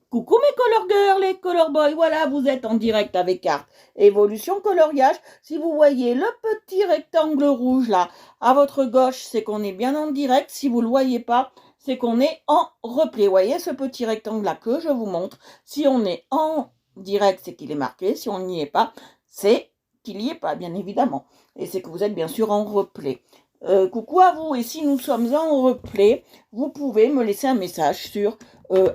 Coucou mes color girls et color boys, voilà, vous êtes en direct avec Art Évolution Coloriage. Si vous voyez le petit rectangle rouge là, à votre gauche, c'est qu'on est bien en direct. Si vous ne le voyez pas, c'est qu'on est en replay. Vous voyez ce petit rectangle là que je vous montre. Si on est en direct, c'est qu'il est marqué. Si on n'y est pas, c'est qu'il n'y est pas, bien évidemment. Et c'est que vous êtes bien sûr en replay. Coucou à vous, et si nous sommes en replay, vous pouvez me laisser un message sur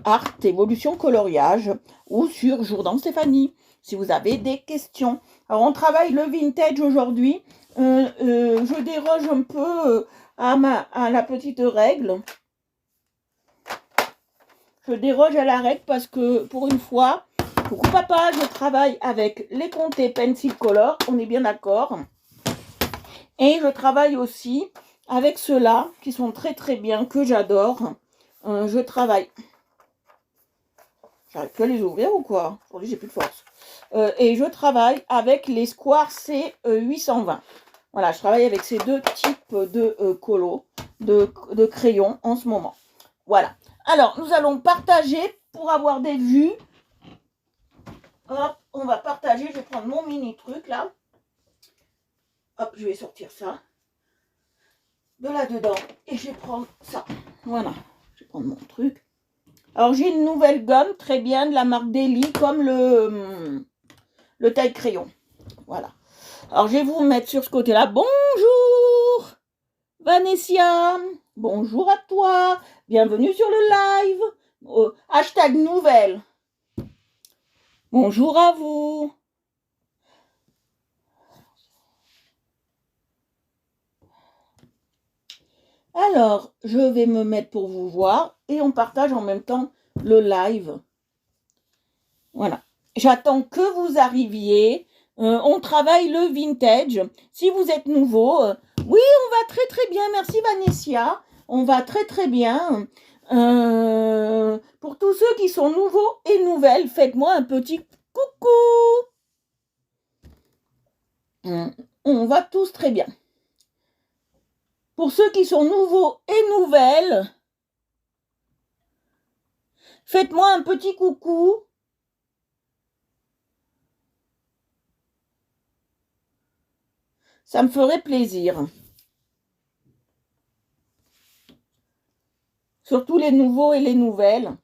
Art Évolution Coloriage ou sur Jourdan Stéphanie si vous avez des questions. Alors on travaille le vintage aujourd'hui. Je déroge un peu à la petite règle. Je déroge à la règle parce que pour une fois, coucou papa, je travaille avec les Conté Pencil Color, on est bien d'accord. Et je travaille aussi avec ceux-là qui sont très très bien, que j'adore. Je travaille. J'arrive plus à les ouvrir ou quoi? Aujourd'hui, j'ai plus de force. Et je travaille avec les Square C820. Voilà, je travaille avec ces deux types de colos, de crayons en ce moment. Voilà. Alors, nous allons partager pour avoir des vues. Hop, on va partager. Je vais prendre mon mini truc là. Hop, je vais sortir ça de là-dedans. Et je vais prendre ça. Voilà. Je vais prendre mon truc. Alors, j'ai une nouvelle gomme très bien de la marque Deli, comme le taille-crayon. Voilà. Alors, je vais vous mettre sur ce côté-là. Bonjour, Vanessa. Bonjour à toi. Bienvenue sur le live. Hashtag nouvelle. Bonjour à vous. Alors, je vais me mettre pour vous voir et on partage en même temps le live. Voilà. J'attends que vous arriviez. On travaille le vintage. Si vous êtes nouveau, oui, on va très très bien. Merci Vanessa. On va très très bien. Pour tous ceux qui sont nouveaux et nouvelles, faites-moi un petit coucou. On va tous très bien. Pour ceux qui sont nouveaux et nouvelles, faites-moi un petit coucou. Ça me ferait plaisir. Surtout les nouveaux et les nouvelles.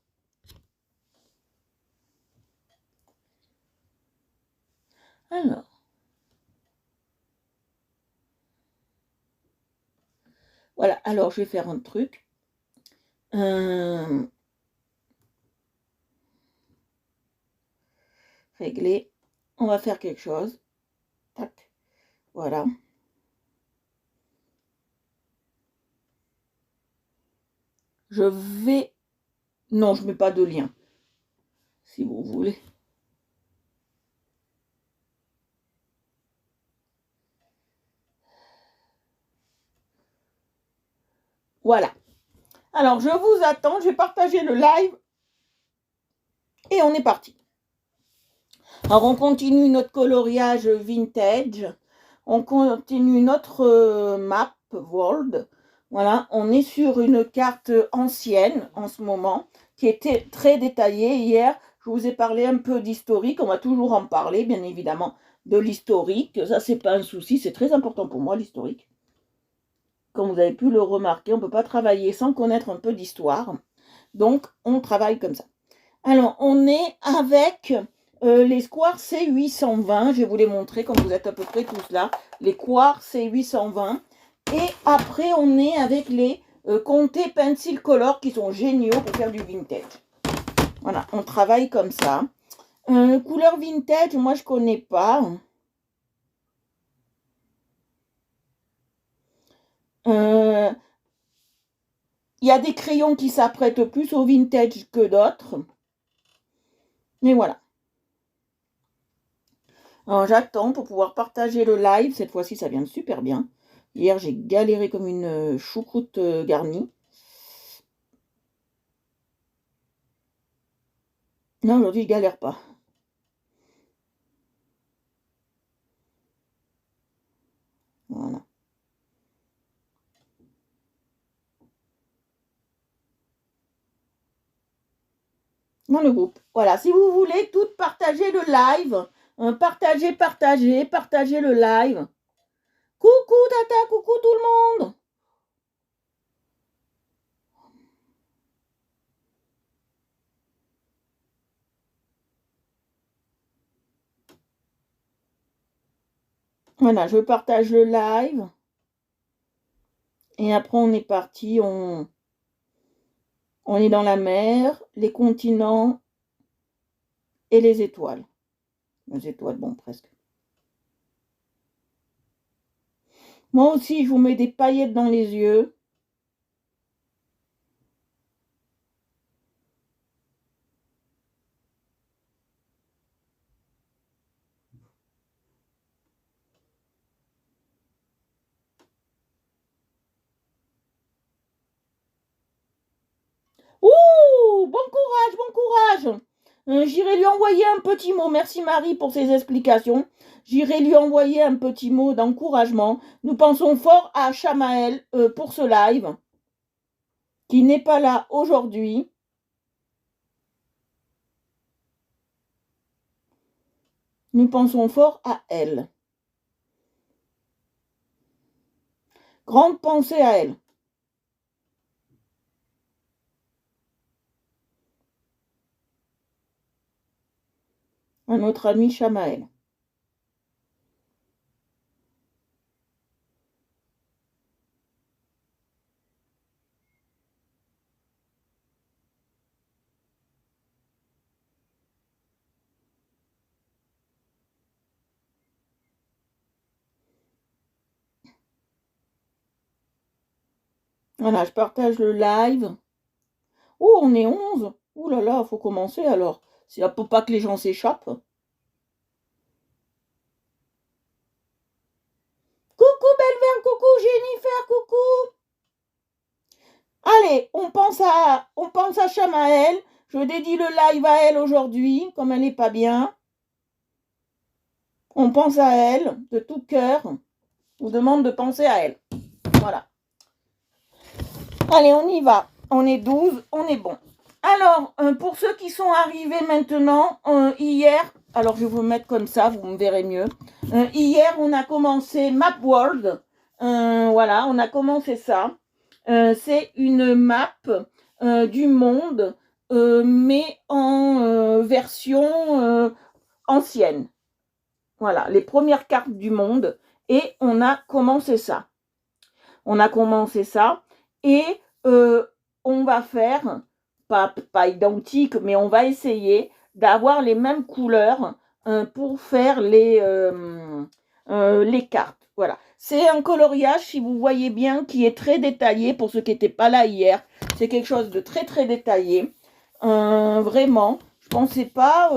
Alors. Voilà, alors je vais faire un truc. Régler. On va faire quelque chose. Tac. Voilà. Je vais... Non, je ne mets pas de lien. Si vous voulez. Voilà. Alors, je vous attends. Je vais partager le live. Et on est parti. Alors, on continue notre coloriage vintage. On continue notre map world. Voilà, on est sur une carte ancienne en ce moment, qui était très détaillée. Hier, je vous ai parlé un peu d'historique. On va toujours en parler, bien évidemment, de l'historique. Ça, c'est pas un souci. C'est très important pour moi, l'historique. Comme vous avez pu le remarquer, on ne peut pas travailler sans connaître un peu d'histoire. Donc, on travaille comme ça. Alors, on est avec les Square C820. Je vais vous les montrer, comme vous êtes à peu près tous là. Les Square C820. Et après, on est avec les Conté Pencil Color qui sont géniaux pour faire du vintage. Voilà, on travaille comme ça. Couleur vintage, moi, je ne connais pas. Il y a des crayons qui s'apprêtent plus au vintage que d'autres. Mais voilà. Alors, j'attends pour pouvoir partager le live. Cette fois-ci, ça vient super bien. Hier, j'ai galéré comme une choucroute garnie. Non, aujourd'hui, je galère pas. Voilà. dans le groupe. Voilà, si vous voulez toutes partager le live, partagez le live. Coucou Tata, coucou tout le monde. Voilà, je partage le live. Et après, on est parti. On est dans la mer, les continents et les étoiles. Les étoiles, bon, presque. Moi aussi, je vous mets des paillettes dans les yeux. Ouh, bon courage, bon courage. J'irai lui envoyer un petit mot. Merci Marie pour ces explications. J'irai lui envoyer un petit mot d'encouragement. Nous pensons fort à Chamaël pour ce live, qui n'est pas là aujourd'hui. Nous pensons fort à elle. Grande pensée à elle. À notre ami Chamaël. Voilà, je partage le live. Oh, on est 11. Ouh là là, faut commencer alors. C'est pour pas que les gens s'échappent. Coucou Belverne, coucou Jennifer, coucou. Allez, on pense à Chamaël. Je dédie le live à elle aujourd'hui, comme elle n'est pas bien. On pense à elle de tout cœur. Je vous demande de penser à elle. Voilà. Allez, on y va. On est 12, on est bon. Alors, pour ceux qui sont arrivés maintenant, hier, alors je vais vous mettre comme ça, vous me verrez mieux. Hier, on a commencé Map World. Voilà, on a commencé ça. C'est une map du monde, mais en version ancienne. Voilà, les premières cartes du monde. Et on a commencé ça. Et on va faire, pas identique, mais on va essayer d'avoir les mêmes couleurs pour faire les cartes. Voilà. C'est un coloriage, si vous voyez bien, qui est très détaillé pour ceux qui n'étaient pas là hier. C'est quelque chose de très très détaillé. Vraiment, je ne pensais pas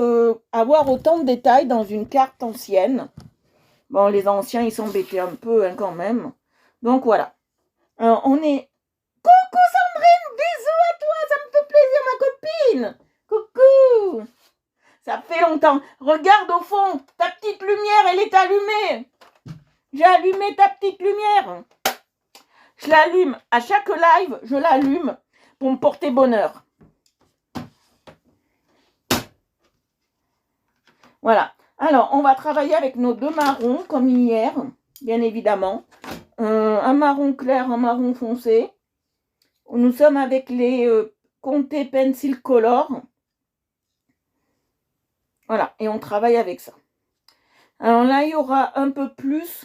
avoir autant de détails dans une carte ancienne. Bon, les anciens, ils s'embêtaient un peu quand même. Donc voilà. On est... Coucou Sandrine, bisous à toi, ça me fait plaisir ma copine. Coucou. Ça fait longtemps. Regarde au fond, ta petite lumière, elle est allumée. J'ai allumé ta petite lumière. Je l'allume à chaque live, je l'allume pour me porter bonheur. Voilà. Alors, on va travailler avec nos deux marrons comme hier, bien évidemment. Un marron clair, un marron foncé. Nous sommes avec les Conté Pencil Color. Voilà, et on travaille avec ça. Alors là, il y aura un peu plus.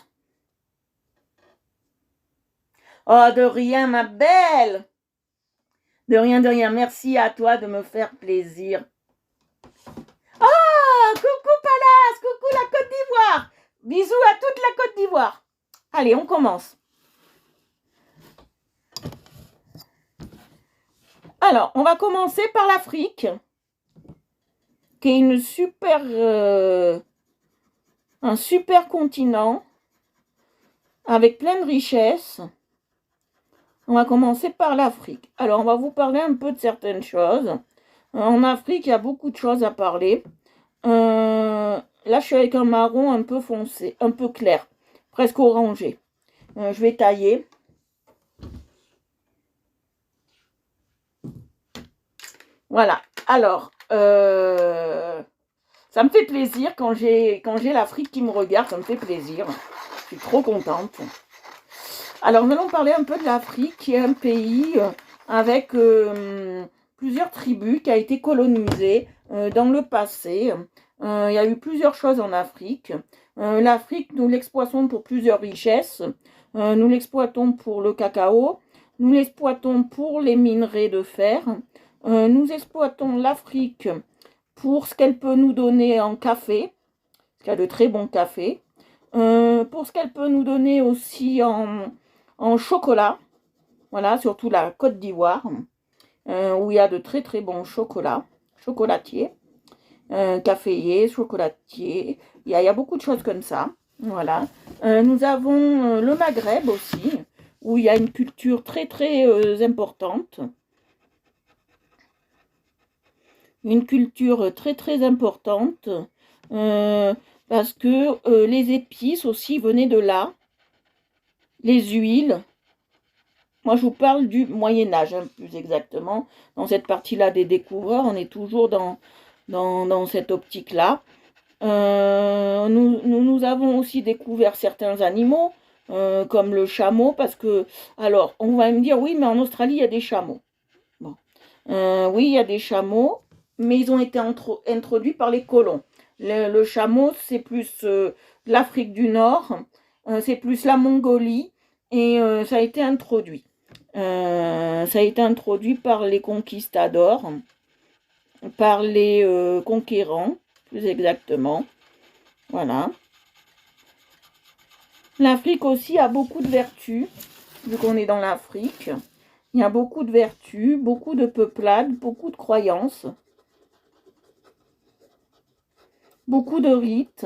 Oh, de rien, ma belle. De rien, de rien. Merci à toi de me faire plaisir. Oh, coucou Palace, coucou la Côte d'Ivoire. Bisous à toute la Côte d'Ivoire. Allez, on commence. Alors, on va commencer par l'Afrique, qui est un super continent avec plein de richesses. On va commencer par l'Afrique. Alors, on va vous parler un peu de certaines choses. En Afrique, il y a beaucoup de choses à parler. Là, je suis avec un marron un peu foncé, un peu clair, presque orangé. Je vais tailler. Voilà. Alors, ça me fait plaisir quand j'ai l'Afrique qui me regarde, ça me fait plaisir. Je suis trop contente. Alors, nous allons parler un peu de l'Afrique, qui est un pays avec plusieurs tribus qui a été colonisé dans le passé. Il y a eu plusieurs choses en Afrique. L'Afrique, nous l'exploitons pour plusieurs richesses. Nous l'exploitons pour le cacao. Nous l'exploitons pour les minerais de fer. Nous exploitons l'Afrique pour ce qu'elle peut nous donner en café, parce qu'il y a de très bons cafés. Pour ce qu'elle peut nous donner aussi en chocolat. Voilà, surtout la Côte d'Ivoire, où il y a de très très bons chocolatiers, caféiers, chocolatiers. Il y a beaucoup de choses comme ça. Voilà. Nous avons le Maghreb aussi, où il y a une culture très très importante. Une culture très très importante, parce que les épices aussi venaient de là, les huiles. Moi, je vous parle du Moyen-Âge, hein, plus exactement. Dans cette partie-là des découvreurs, on est toujours dans cette optique-là. Nous avons aussi découvert certains animaux, comme le chameau, parce que, alors, on va me dire, oui, mais en Australie, il y a des chameaux. Bon. Oui, il y a des chameaux, mais ils ont été introduits par les colons. Le chameau, c'est plus l'Afrique du Nord, c'est plus la Mongolie, et ça a été introduit. Ça a été introduit par les conquistadors, par les conquérants, plus exactement. Voilà. L'Afrique aussi a beaucoup de vertus, vu qu'on est dans l'Afrique. Il y a beaucoup de vertus, beaucoup de peuplades, beaucoup de croyances, beaucoup de rites.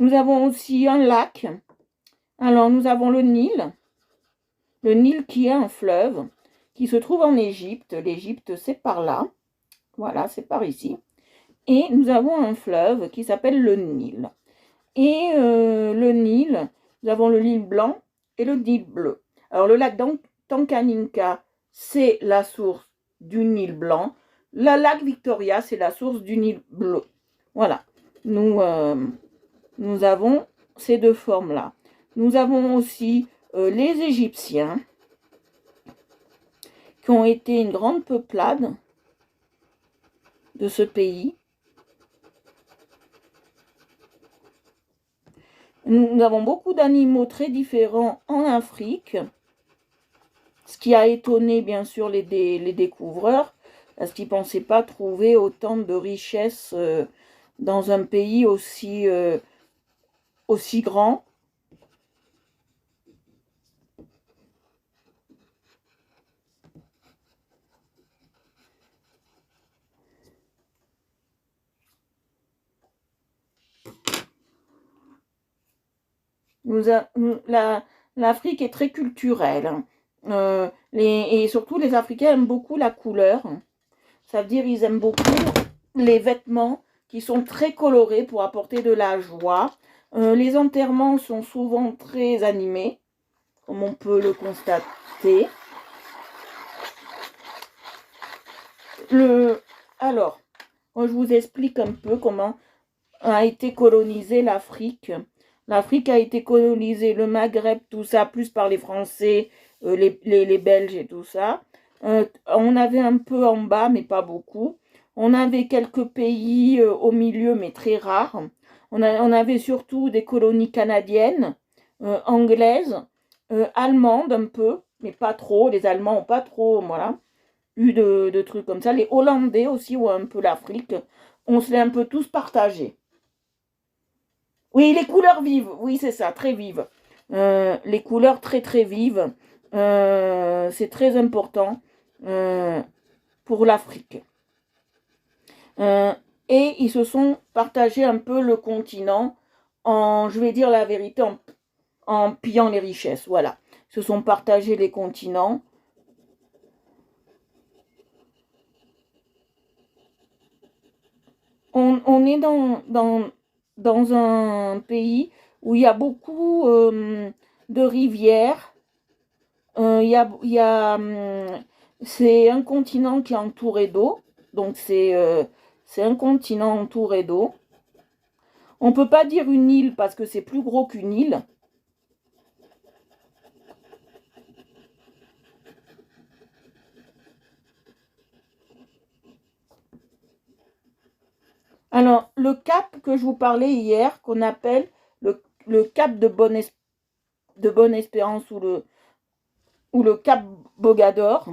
Nous avons aussi un lac. Alors, nous avons le Nil qui est un fleuve qui se trouve en Égypte. L'Égypte, c'est par là. Voilà, c'est par ici. Et nous avons un fleuve qui s'appelle le Nil. Et le Nil, nous avons le Nil blanc et le Nil bleu. Alors, le lac Tanganyika, c'est la source du Nil blanc. Le lac Victoria, c'est la source du Nil bleu. Voilà. Nous avons ces deux formes-là. Nous avons aussi les Égyptiens, qui ont été une grande peuplade de ce pays. Nous avons beaucoup d'animaux très différents en Afrique, ce qui a étonné bien sûr les découvreurs, parce qu'ils ne pensaient pas trouver autant de richesses dans un pays aussi grand. L'Afrique est très culturelle. Et surtout, les Africains aiment beaucoup la couleur. Ça veut dire qu'ils aiment beaucoup les vêtements qui sont très colorés pour apporter de la joie. Les enterrements sont souvent très animés, comme on peut le constater. Alors, je vous explique un peu comment a été colonisée l'Afrique. L'Afrique a été colonisée, le Maghreb, tout ça, plus par les Français, les Belges et tout ça. On avait un peu en bas, mais pas beaucoup. On avait quelques pays au milieu, mais très rares. On avait surtout des colonies canadiennes, anglaises, allemandes un peu, mais pas trop. Les Allemands n'ont pas trop, voilà, eu de trucs comme ça. Les Hollandais aussi ont un peu l'Afrique. On se l'est un peu tous partagé. Oui, les couleurs vives, oui, c'est ça, très vives. Les couleurs très très vives, c'est très important pour l'Afrique. Et ils se sont partagés un peu le continent je vais dire la vérité, en pillant les richesses, voilà. Ils se sont partagés les continents. On est dans un pays où il y a beaucoup de rivières. C'est un continent qui est entouré d'eau. Donc c'est un continent entouré d'eau. On ne peut pas dire une île parce que c'est plus gros qu'une île. Alors, le cap que je vous parlais hier, qu'on appelle le cap de Bonne-Espérance ou le cap Bogador,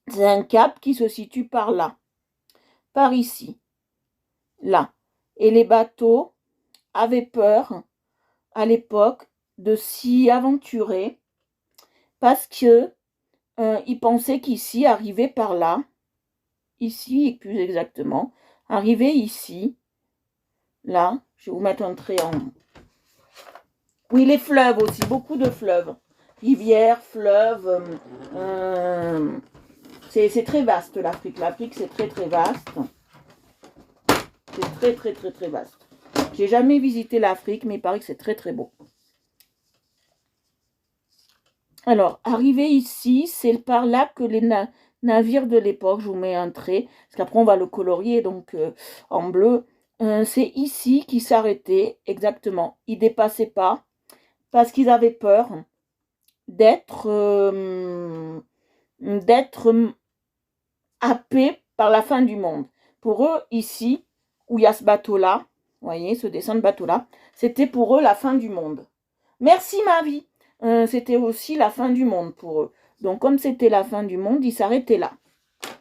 c'est un cap qui se situe par là, par ici, là. Et les bateaux avaient peur à l'époque de s'y aventurer parce que ils pensaient qu'ici, arriver par là, ici plus exactement, arriver ici, là, je vais vous mettre un trait en... Oui, les fleuves aussi, beaucoup de fleuves. Rivières, fleuves. C'est très vaste l'Afrique. L'Afrique, c'est très très vaste. C'est très très très très vaste. J'ai jamais visité l'Afrique, mais il paraît que c'est très très beau. Alors, arrivé ici, c'est par là que les navires de l'époque, je vous mets un trait, parce qu'après on va le colorier donc en bleu. C'est ici qu'ils s'arrêtaient, exactement. Ils ne dépassaient pas, parce qu'ils avaient peur d'être happés par la fin du monde. Pour eux, ici, où il y a ce bateau-là, vous voyez, ce dessin de bateau-là, c'était pour eux la fin du monde. Merci ma vie. C'était aussi la fin du monde pour eux. Donc comme c'était la fin du monde, ils s'arrêtaient là.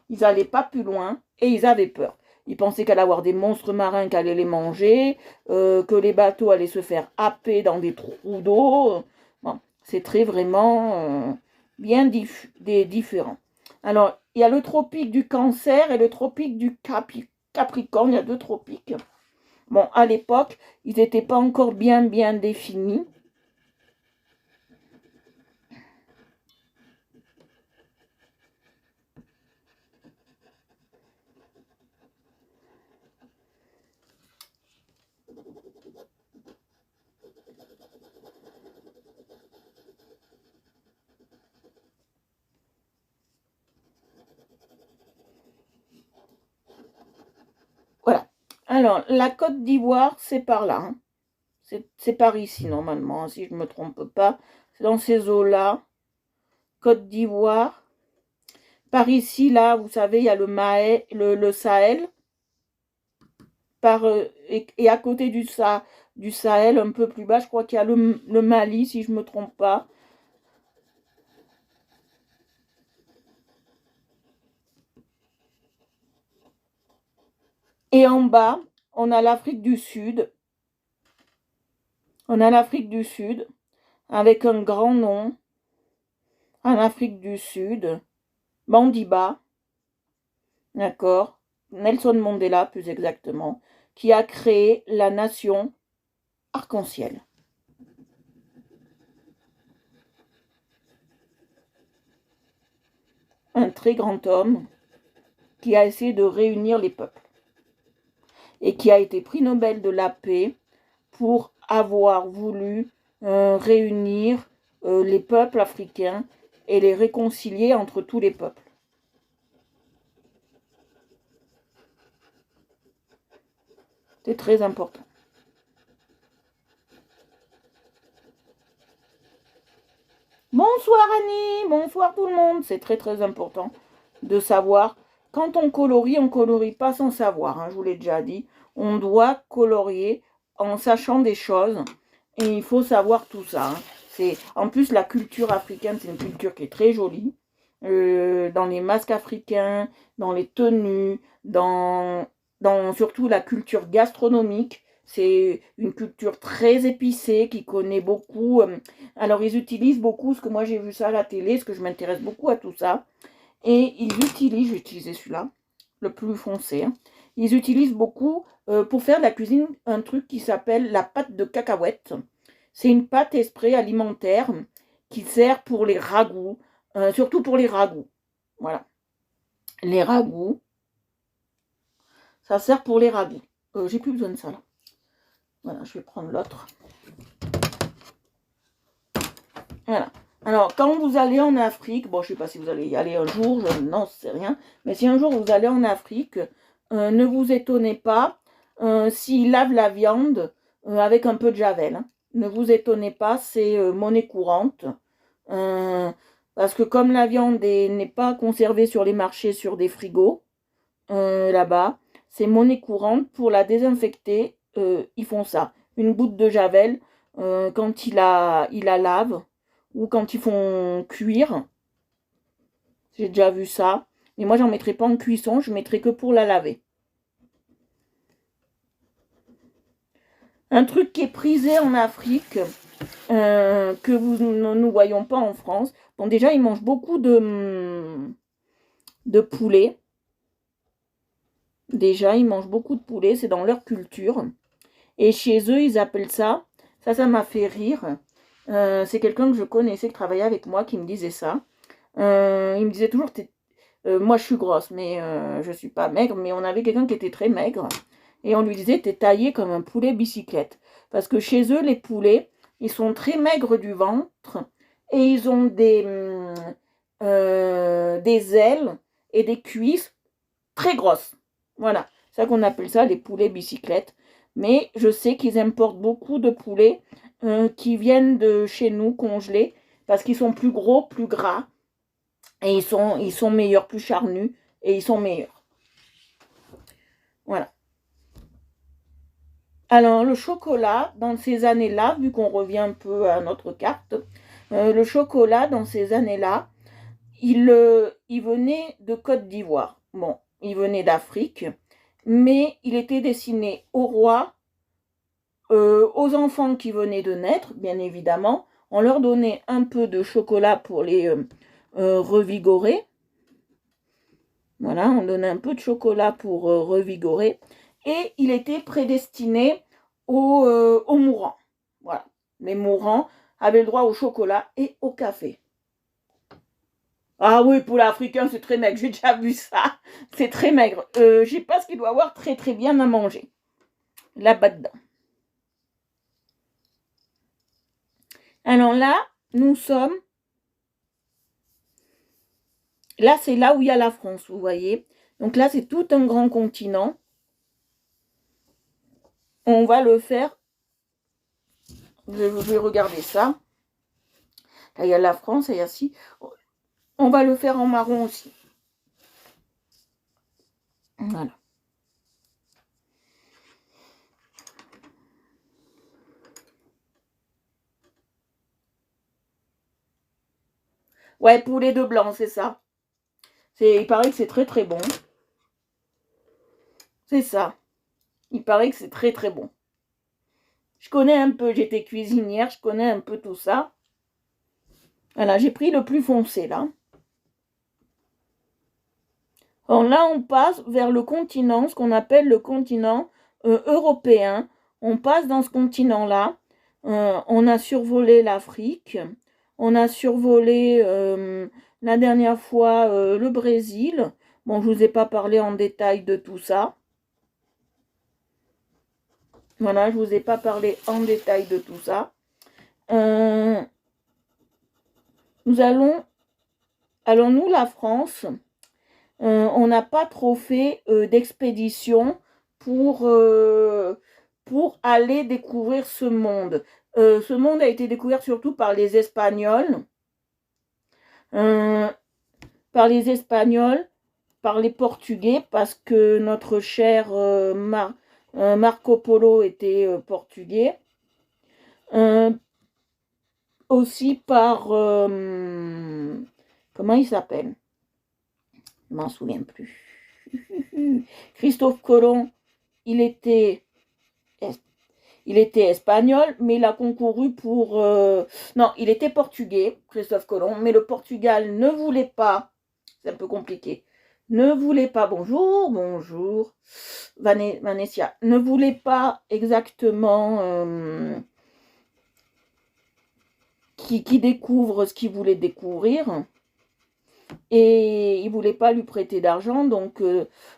Ils n'allaient pas plus loin et ils avaient peur. Ils pensaient qu'elle allait avoir des monstres marins qui allaient les manger, que les bateaux allaient se faire happer dans des trous d'eau. Bon, c'est très vraiment bien différent. Alors, il y a le tropique du Cancer et le tropique du Capricorne. Il y a 2 tropiques. Bon, à l'époque, ils n'étaient pas encore bien définis. Voilà. Alors, la Côte d'Ivoire, c'est par là. Hein. C'est par ici, normalement, si je ne me trompe pas. C'est dans ces eaux-là. Côte d'Ivoire. Par ici, là, vous savez, il y a le Sahel. Et à côté du Sahel, un peu plus bas, je crois qu'il y a le Mali, si je ne me trompe pas. Et en bas, on a l'Afrique du Sud. On a l'Afrique du Sud, avec un grand nom. En Afrique du Sud, Bandiba, d'accord, Nelson Mandela plus exactement, qui a créé la nation arc-en-ciel. Un très grand homme qui a essayé de réunir les peuples et qui a été prix Nobel de la paix pour avoir voulu réunir les peuples africains et les réconcilier entre tous les peuples. C'est très important. Bonsoir Annie, bonsoir tout le monde. C'est très très important de savoir. Quand on colorie pas sans savoir. Hein, je vous l'ai déjà dit. On doit colorier en sachant des choses. Et il faut savoir tout ça. Hein. En plus, la culture africaine, c'est une culture qui est très jolie. Dans les masques africains, dans les tenues, dans surtout la culture gastronomique. C'est une culture très épicée qui connaît beaucoup. Alors, ils utilisent beaucoup, ce que moi j'ai vu ça à la télé, parce que je m'intéresse beaucoup à tout ça. Et ils utilisent, je vais utiliser celui-là, le plus foncé. Hein. Ils utilisent beaucoup, pour faire de la cuisine, un truc qui s'appelle la pâte de cacahuète. C'est une pâte esprit alimentaire qui sert pour les ragoûts, surtout pour les ragoûts. Voilà. Les ragoûts, ça sert pour les ragoûts. J'ai plus besoin de ça là. Voilà, je vais prendre l'autre. Voilà. Alors, quand vous allez en Afrique, bon, je ne sais pas si vous allez y aller un jour, je n'en sais rien, mais si un jour vous allez en Afrique, ne vous étonnez pas s'ils lavent la viande avec un peu de javel. Hein. Ne vous étonnez pas, c'est monnaie courante. Parce que comme la viande n'est pas conservée sur les marchés, sur des frigos, là-bas, c'est monnaie courante. Pour la désinfecter, ils font ça. Une goutte de javel, quand il la lave, ou quand ils font cuire. J'ai déjà vu ça. Mais moi, j'en mettrai pas en cuisson, je mettrai que pour la laver. Un truc qui est prisé en Afrique, que nous voyons pas en France. Bon, déjà, ils mangent beaucoup de poulet. Déjà, ils mangent beaucoup de poulet, c'est dans leur culture. Et chez eux, ils appellent ça m'a fait rire. C'est quelqu'un que je connaissais, qui travaillait avec moi, qui me disait ça. Il me disait toujours, moi je suis grosse, mais je suis pas maigre, mais on avait quelqu'un qui était très maigre. Et on lui disait, t'es taillé comme un poulet bicyclette. Parce que chez eux, les poulets, ils sont très maigres du ventre et ils ont des ailes et des cuisses très grosses. Voilà, c'est ça qu'on appelle ça les poulets bicyclettes. Mais je sais qu'ils importent beaucoup de poulets qui viennent de chez nous congelés parce qu'ils sont plus gros, plus gras et ils sont meilleurs, plus charnus et ils sont meilleurs. Voilà. Alors, le chocolat, dans ces années-là, vu qu'on revient un peu à notre carte, le chocolat, dans ces années-là, il venait de Côte d'Ivoire. Bon, il venait d'Afrique, mais il était destiné au roi, aux enfants qui venaient de naître, bien évidemment. On leur donnait un peu de chocolat pour les revigorer. Voilà, on donnait un peu de chocolat pour revigorer. Et il était prédestiné aux mourants. Voilà, les mourants avaient le droit au chocolat et au café. Ah oui, pour l'Africain, c'est très maigre. J'ai déjà vu ça. C'est très maigre. Je sais pas ce qu'il doit avoir très très bien à manger. Là-bas dedans. Alors là, nous sommes... Là, c'est là où il y a la France, vous voyez. Donc là, c'est tout un grand continent. On va le faire. Je vais regarder ça. Là, il y a la France et il y a ci. On va le faire en marron aussi. Voilà. Ouais, poulet de blanc, c'est ça. Il paraît que c'est très très bon. C'est ça. Il paraît que c'est très très bon. Je connais un peu, j'étais cuisinière, je connais un peu tout ça. Voilà, j'ai pris le plus foncé là. Alors là, on passe vers le continent, ce qu'on appelle le continent européen. On passe dans ce continent-là. On a survolé l'Afrique. On a survolé la dernière fois le Brésil. Bon, je ne vous ai pas parlé en détail de tout ça. Voilà, je ne vous ai pas parlé en détail de tout ça. Alors nous, la France, on n'a pas trop fait d'expédition pour aller découvrir ce monde. Ce monde a été découvert surtout par les Espagnols. Par les Portugais, parce que notre cher Marco Polo était portugais. Aussi par... comment il s'appelle? Je m'en souviens plus. Christophe Colomb, il était espagnol, mais il a concouru pour... non, il était portugais, Christophe Colomb, mais le Portugal ne voulait pas, c'est un peu compliqué, ne voulait pas, bonjour, Vanessa, ne voulait pas exactement qui découvre ce qu'il voulait découvrir. Et il ne voulait pas lui prêter d'argent, donc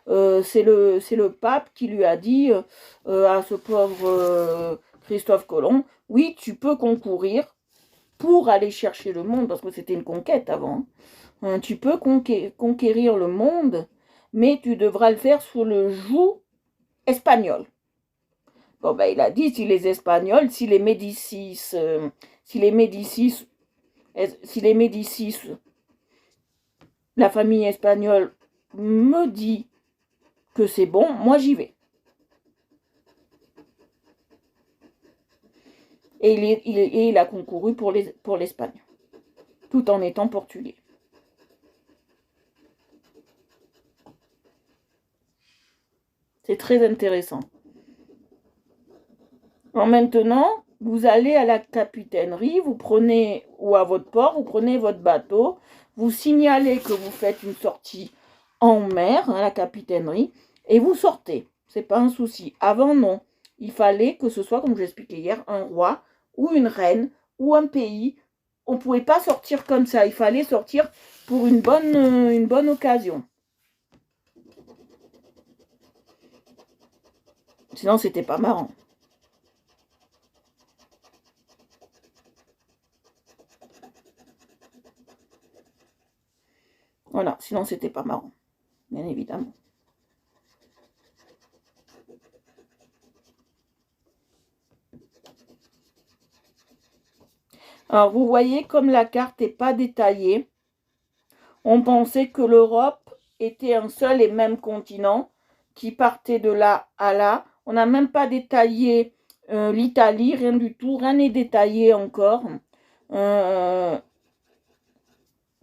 c'est le pape qui lui a dit à ce pauvre Christophe Colomb, oui, tu peux concourir pour aller chercher le monde, parce que c'était une conquête avant. Tu peux conquérir le monde, mais tu devras le faire sous le joug espagnol. Bon, ben, il a dit, si les Espagnols, si les Médicis, la famille espagnole me dit que c'est bon, moi j'y vais. Et il a concouru pour l'Espagne, tout en étant portugais. C'est très intéressant. Alors maintenant, vous allez à la capitainerie, vous prenez, ou à votre port, vous prenez votre bateau, vous signalez que vous faites une sortie en mer, à la capitainerie, et vous sortez. C'est pas un souci. Avant, non. Il fallait que ce soit, comme je l'expliquais hier, un roi ou une reine ou un pays. On ne pouvait pas sortir comme ça. Il fallait sortir pour une bonne occasion. Sinon, c'était pas marrant. Voilà, sinon c'était pas marrant, bien évidemment. Alors vous voyez, comme la carte n'est pas détaillée, on pensait que l'Europe était un seul et même continent qui partait de là à là. On n'a même pas détaillé l'Italie, rien du tout, rien n'est détaillé encore.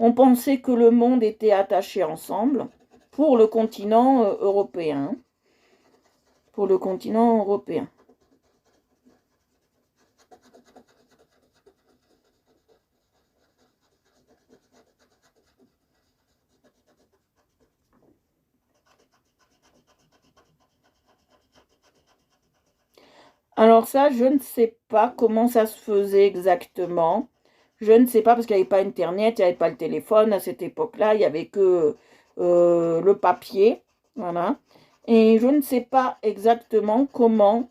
On pensait que le monde était attaché ensemble pour le continent européen. Pour le continent européen. Alors ça, je ne sais pas comment ça se faisait exactement. Je ne sais pas parce qu'il n'y avait pas Internet, il n'y avait pas le téléphone à cette époque-là, il n'y avait que le papier. Voilà. Et je ne sais pas exactement comment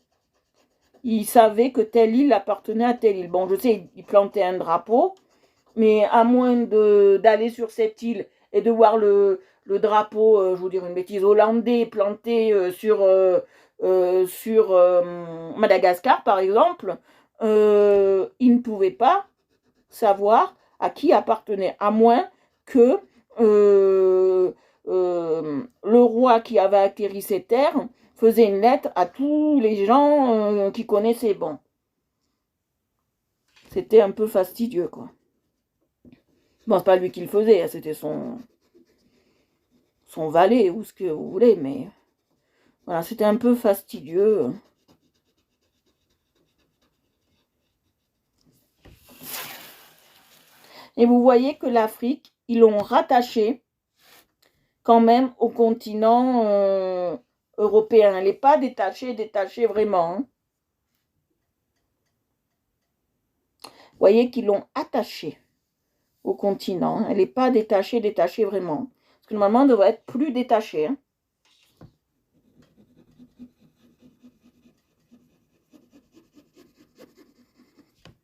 il savait que telle île appartenait à telle île. Bon, je sais, il plantait un drapeau, mais à moins d'aller sur cette île et de voir le drapeau, je vous dire une bêtise, hollandais planté sur Madagascar, par exemple, il ne pouvait pas savoir à qui appartenait, à moins que le roi qui avait acquéri ces terres faisait une lettre à tous les gens qui connaissaient. Bon, c'était un peu fastidieux, quoi. Bon, c'est pas lui qui le faisait, hein, c'était son valet ou ce que vous voulez, mais voilà, c'était un peu fastidieux. Et vous voyez que l'Afrique, ils l'ont rattachée quand même au continent européen. Elle n'est pas détachée vraiment. Hein. Vous voyez qu'ils l'ont attachée au continent. Elle n'est pas détachée vraiment. Parce que normalement, elle devrait être plus détachée. Hein.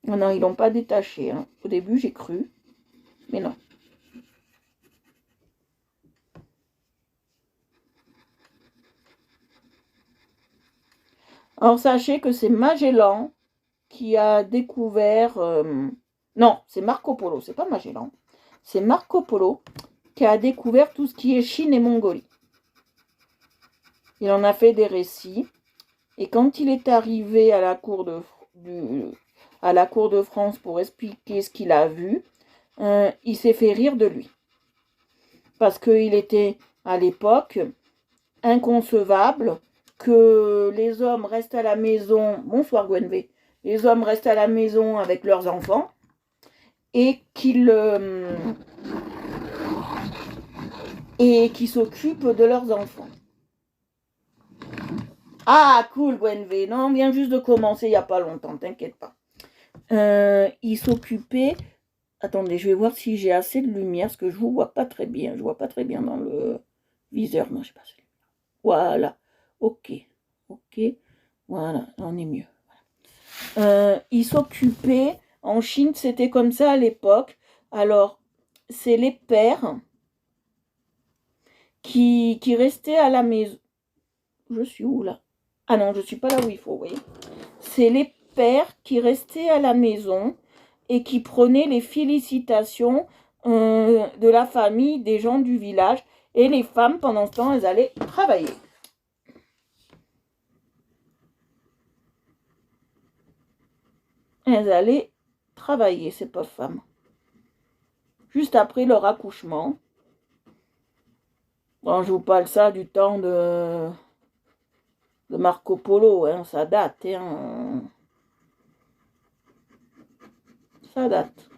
Non, ils l'ont pas détachée. Hein. Au début, j'ai cru. Mais non. Alors, sachez que c'est Magellan qui a découvert... non, c'est Marco Polo, c'est pas Magellan. C'est Marco Polo qui a découvert tout ce qui est Chine et Mongolie. Il en a fait des récits. Et quand il est arrivé à la cour de France pour expliquer ce qu'il a vu, il s'est fait rire de lui. Parce qu'il était, à l'époque, inconcevable que les hommes restent à la maison. Bonsoir Gwenvé. Les hommes restent à la maison avec leurs enfants et qu'ils s'occupent de leurs enfants. Ah, cool, Gwenvé. Non, on vient juste de commencer il n'y a pas longtemps, t'inquiète pas. Il s'occupait... Attendez, je vais voir si j'ai assez de lumière, parce que je ne vous vois pas très bien. Je ne vois pas très bien dans le viseur. Non, je sais pas. Voilà. Ok. Ok. Voilà, on est mieux. Il s'occupait En Chine, c'était comme ça à l'époque. Alors, c'est les pères qui restaient à la maison. Je suis où là? Ah non, je suis pas là où il faut, vous voyez. C'est les pères qui restaient à la maison et qui prenaient les félicitations de la famille, des gens du village. Et les femmes, pendant ce temps, elles allaient travailler. Elles allaient travailler, ces pauvres femmes. Juste après leur accouchement. Bon, je vous parle ça du temps de Marco Polo, hein, ça date. Hein. Ça date.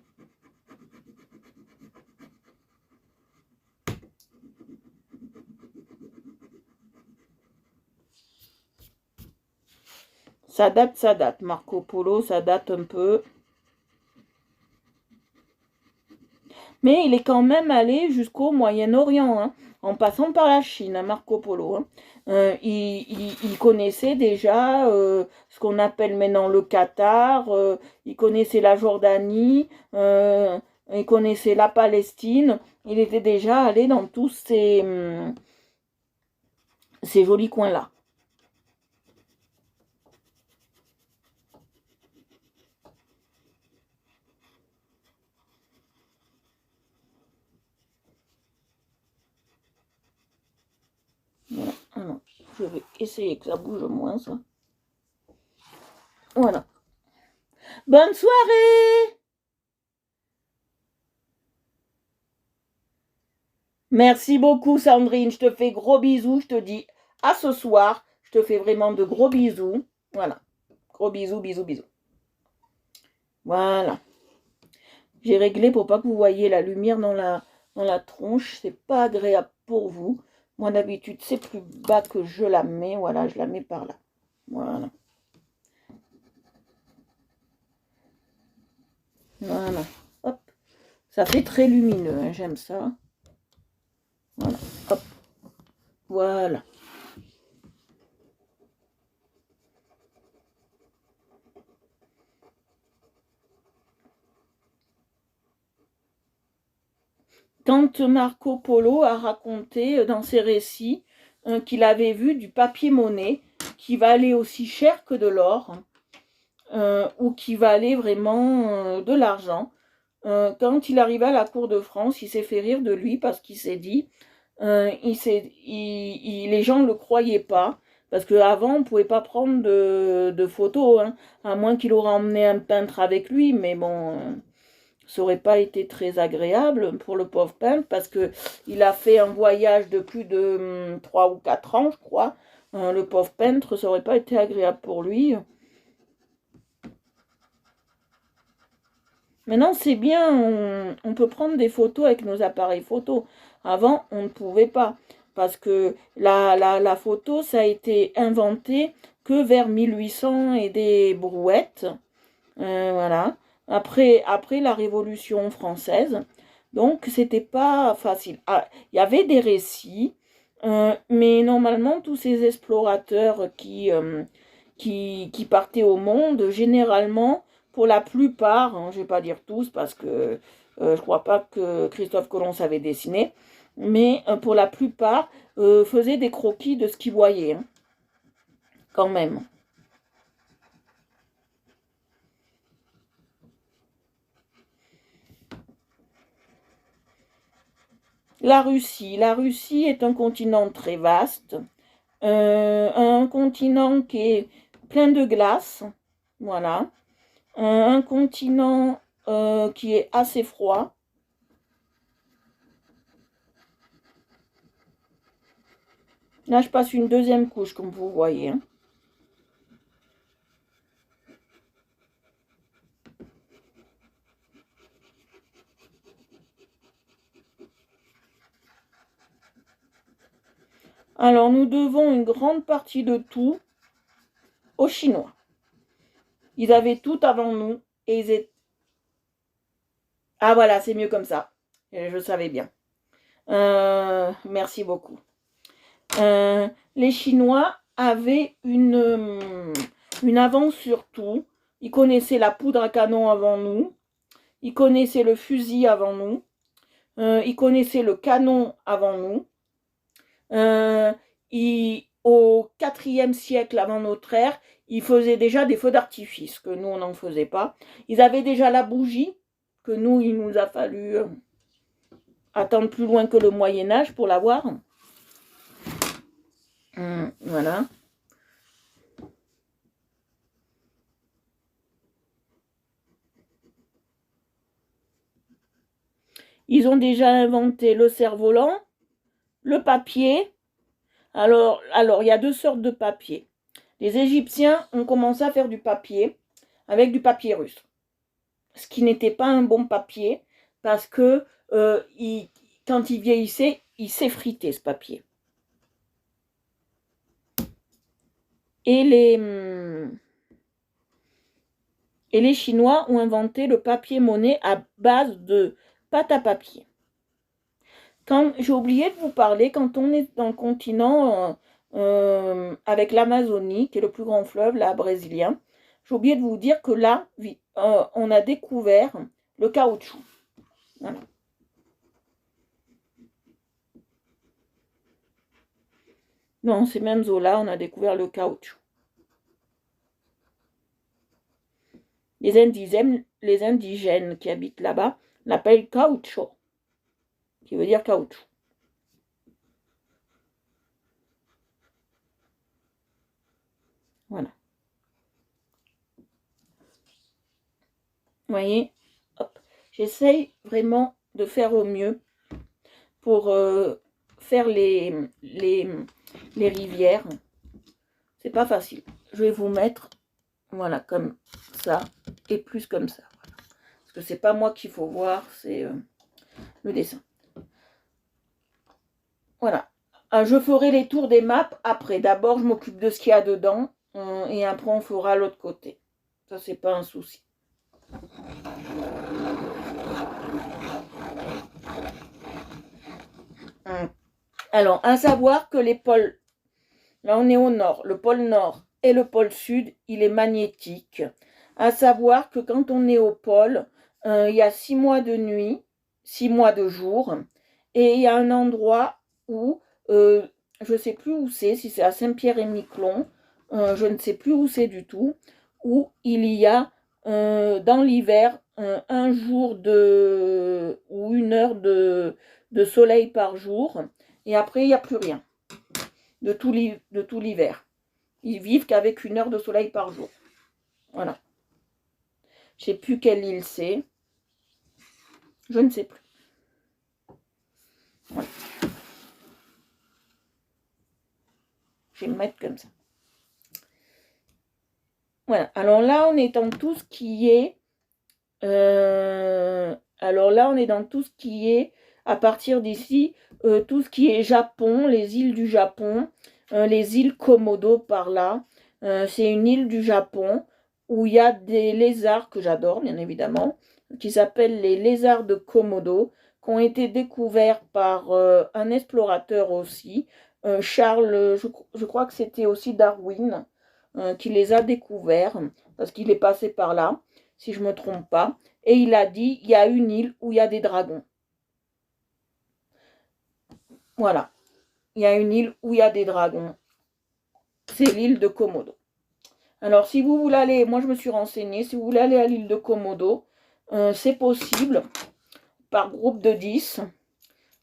Ça date. Marco Polo, ça date un peu. Mais il est quand même allé jusqu'au Moyen-Orient, hein, en passant par la Chine, hein, Marco Polo. Hein. Il connaissait déjà ce qu'on appelle maintenant le Qatar, il connaissait la Jordanie, il connaissait la Palestine. Il était déjà allé dans tous ces jolis coins-là. Voilà. Alors, je vais essayer que ça bouge moins, ça. Voilà. Bonne soirée! Merci beaucoup, Sandrine. Je te fais gros bisous. Je te dis à ce soir. Je te fais vraiment de gros bisous. Voilà. Gros bisous, bisous, bisous. Voilà. J'ai réglé pour pas que vous voyez la lumière dans la tronche. C'est pas agréable pour vous. Moi, d'habitude, c'est plus bas que je la mets. Voilà, je la mets par là. Voilà. Voilà. Hop. Ça fait très lumineux. Hein, j'aime ça. Voilà. Hop. Voilà. Quand Marco Polo a raconté dans ses récits qu'il avait vu du papier-monnaie qui valait aussi cher que de l'or ou qui valait vraiment de l'argent. Quand il arriva à la cour de France, il s'est fait rire de lui parce qu'il s'est dit, les gens ne le croyaient pas. Parce qu'avant, on ne pouvait pas prendre de photos, hein, à moins qu'il aurait emmené un peintre avec lui, mais bon, ça n'aurait pas été très agréable pour le pauvre peintre parce qu'il a fait un voyage de plus de 3 ou 4 ans, je crois. Le pauvre peintre, ça n'aurait pas été agréable pour lui. Maintenant, c'est bien, on peut prendre des photos avec nos appareils photo. Avant, on ne pouvait pas parce que la photo, ça a été inventé que vers 1800 et des brouettes. Voilà. Après la Révolution française. Donc, c'était pas facile. Ah, il y avait des récits, mais normalement, tous ces explorateurs qui partaient au monde, généralement, pour la plupart, hein, je ne vais pas dire tous, parce que je ne crois pas que Christophe Colomb savait dessiner, mais pour la plupart, faisaient des croquis de ce qu'ils voyaient, hein, quand même. La Russie est un continent très vaste, un continent qui est plein de glace, voilà, un continent qui est assez froid. Là, je passe une deuxième couche, comme vous voyez. Hein. Alors, nous devons une grande partie de tout aux Chinois. Ils avaient tout avant nous et ils étaient... Ah voilà, c'est mieux comme ça. Je savais bien. Merci beaucoup. Les Chinois avaient une avance sur tout. Ils connaissaient la poudre à canon avant nous. Ils connaissaient le fusil avant nous. Ils connaissaient le canon avant nous. Au IVe siècle avant notre ère, ils faisaient déjà des feux d'artifice, que nous, on n'en faisait pas. Ils avaient déjà la bougie, que nous, il nous a fallu attendre plus loin que le Moyen-Âge pour l'avoir. Voilà. Ils ont déjà inventé le cerf-volant, le papier. Alors, il y a deux sortes de papier. Les Égyptiens ont commencé à faire du papier avec du papyrus. Ce qui n'était pas un bon papier parce que quand il vieillissait, il s'effritait ce papier. Et les Chinois ont inventé le papier-monnaie à base de pâte à papier. J'ai oublié de vous parler, quand on est dans le continent avec l'Amazonie, qui est le plus grand fleuve, là, brésilien, j'ai oublié de vous dire que là, on a découvert le caoutchouc. Voilà. Dans ces mêmes eaux-là, on a découvert le caoutchouc. Les indigènes qui habitent là-bas l'appellent caoutchouc, qui veut dire caoutchouc. Voilà. Vous voyez, j'essaye vraiment de faire au mieux pour faire les rivières. C'est pas facile. Je vais vous mettre, voilà, comme ça, et plus comme ça. Voilà. Parce que c'est pas moi qu'il faut voir, c'est le dessin. Voilà. Je ferai les tours des maps après. D'abord, je m'occupe de ce qu'il y a dedans, et après, on fera l'autre côté. Ça, c'est pas un souci. Alors, à savoir que les pôles, là on est au nord, le pôle nord et le pôle sud, il est magnétique. À savoir que quand on est au pôle, il y a 6 mois de nuit, 6 mois de jour, et il y a un endroit où, je ne sais plus où c'est, si c'est à Saint-Pierre-et-Miquelon, je ne sais plus où c'est du tout, où il y a dans l'hiver un jour ou une heure de soleil par jour, et après il n'y a plus rien de tout l'hiver. Ils vivent qu'avec une heure de soleil par jour. Voilà. Je ne sais plus quelle île c'est. Je ne sais plus. Voilà. Je vais me mettre comme ça. Voilà. Alors là, on est dans tout ce qui est... à partir d'ici, tout ce qui est Japon, les îles du Japon, les îles Komodo par là. C'est une île du Japon où il y a des lézards que j'adore, bien évidemment, qui s'appellent les lézards de Komodo, qui ont été découverts par un explorateur aussi, Charles, je crois que c'était aussi Darwin, qui les a découverts, parce qu'il est passé par là, si je ne me trompe pas, et il a dit, il y a une île où il y a des dragons. Voilà, il y a une île où il y a des dragons. C'est l'île de Komodo. Alors, si vous voulez aller, moi je me suis renseignée, si vous voulez aller à l'île de Komodo, c'est possible par groupe de 10,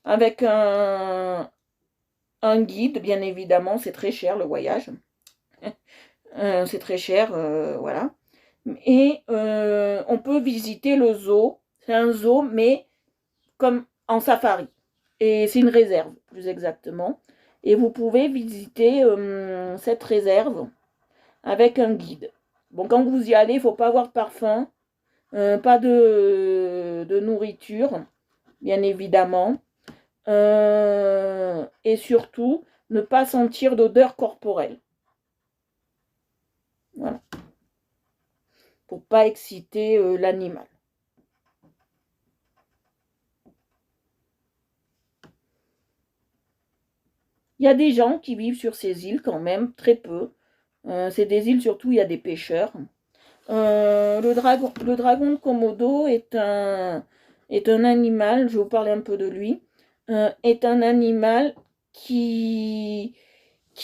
avec un guide, bien évidemment, c'est très cher le voyage. C'est très cher, voilà. Et on peut visiter le zoo, c'est un zoo, mais comme en safari. Et c'est une réserve, plus exactement. Et vous pouvez visiter cette réserve avec un guide. Bon, quand vous y allez, il ne faut pas avoir de parfum, pas de nourriture, bien évidemment. Et surtout, ne pas sentir d'odeur corporelle. Voilà. Pour ne pas exciter l'animal. Il y a des gens qui vivent sur ces îles quand même, très peu. C'est des îles surtout où il y a des pêcheurs. Le dragon de Komodo est un animal, je vais vous parler un peu de lui, est un animal qui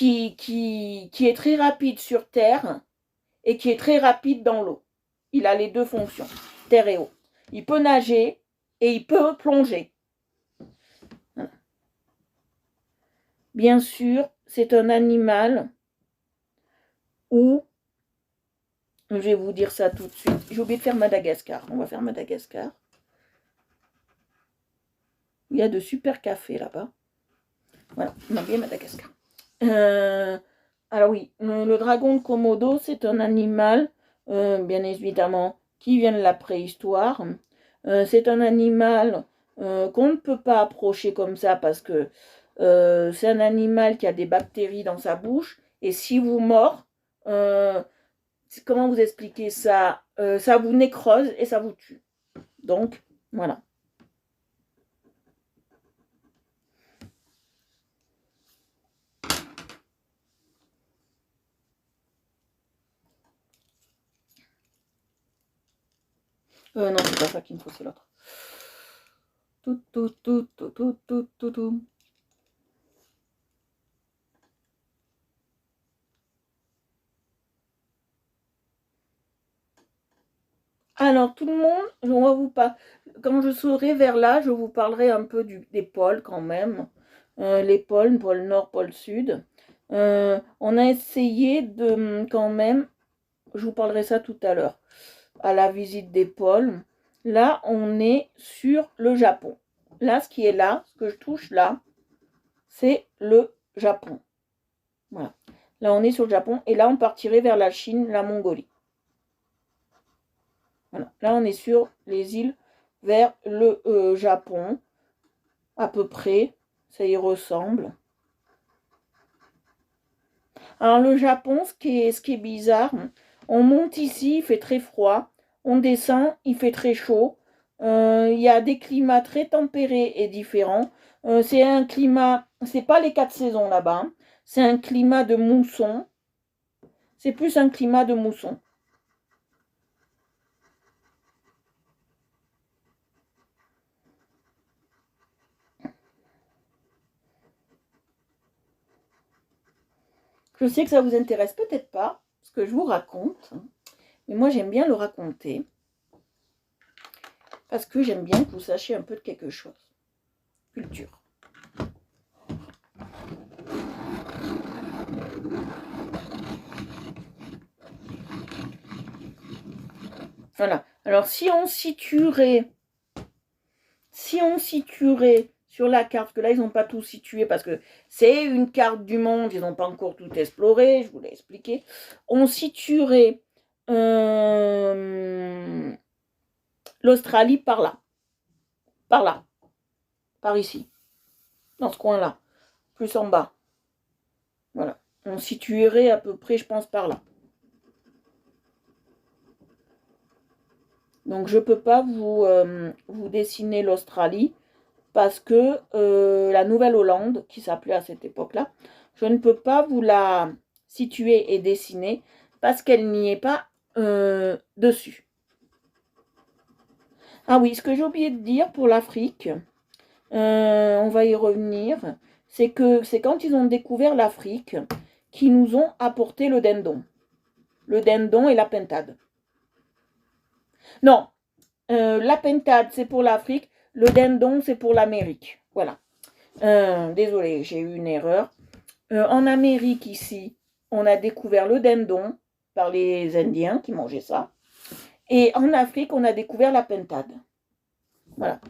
est très rapide sur terre et qui est très rapide dans l'eau. Il a les deux fonctions, terre et eau. Il peut nager et il peut plonger. Voilà. Bien sûr, c'est un animal où, je vais vous dire ça tout de suite, j'ai oublié de faire Madagascar. On va faire Madagascar. Il y a de super cafés là-bas. Voilà, on a bien Madagascar. Alors oui, le dragon de Komodo, c'est un animal, bien évidemment, qui vient de la préhistoire. C'est un animal qu'on ne peut pas approcher comme ça parce que c'est un animal qui a des bactéries dans sa bouche. Et si vous mord, comment vous expliquer ça? Ça vous nécrose et ça vous tue. Donc, voilà. Non, c'est pas ça qu'il me faut, c'est l'autre. Tout. Alors, tout le monde, on va vous pas. Quand je serai vers là, je vous parlerai un peu des pôles quand même. Les pôle Nord, pôle Sud. On a essayé de, quand même, je vous parlerai ça tout à l'heure, à la visite des pôles. Là, on est sur le Japon. Là, ce qui est là, ce que je touche là, c'est le Japon. Voilà. Là, on est sur le Japon. Et là, on partirait vers la Chine, la Mongolie. Voilà. Là, on est sur les îles vers le Japon, à peu près. Ça y ressemble. Alors, le Japon, ce qui est bizarre, on monte ici, il fait très froid. On descend, il fait très chaud. Il y a des climats très tempérés et différents. C'est un climat, c'est pas les 4 saisons là-bas. Hein. C'est un climat de mousson. C'est plus un climat de mousson. Je sais que ça vous intéresse peut-être pas, ce que je vous raconte, mais moi j'aime bien le raconter, parce que j'aime bien que vous sachiez un peu de quelque chose. Culture. Voilà. Alors si on situerait sur la carte, que là ils n'ont pas tout situé parce que c'est une carte du monde, ils n'ont pas encore tout exploré, je vous l'ai expliqué. On situerait l'Australie par là, par ici, dans ce coin-là, plus en bas. Voilà. On situerait à peu près, je pense, par là. Donc je ne peux pas vous dessiner l'Australie parce que la Nouvelle-Hollande, qui s'appelait à cette époque-là, je ne peux pas vous la situer et dessiner parce qu'elle n'y est pas dessus. Ah oui, ce que j'ai oublié de dire pour l'Afrique, on va y revenir, c'est que c'est quand ils ont découvert l'Afrique qu'ils nous ont apporté le dindon. Le dindon et la pintade. Non, la pintade c'est pour l'Afrique, le dindon c'est pour l'Amérique. Voilà. Désolée, j'ai eu une erreur. En Amérique ici, on a découvert le dindon par les Indiens qui mangeaient ça. Et en Afrique, on a découvert la pintade. Voilà.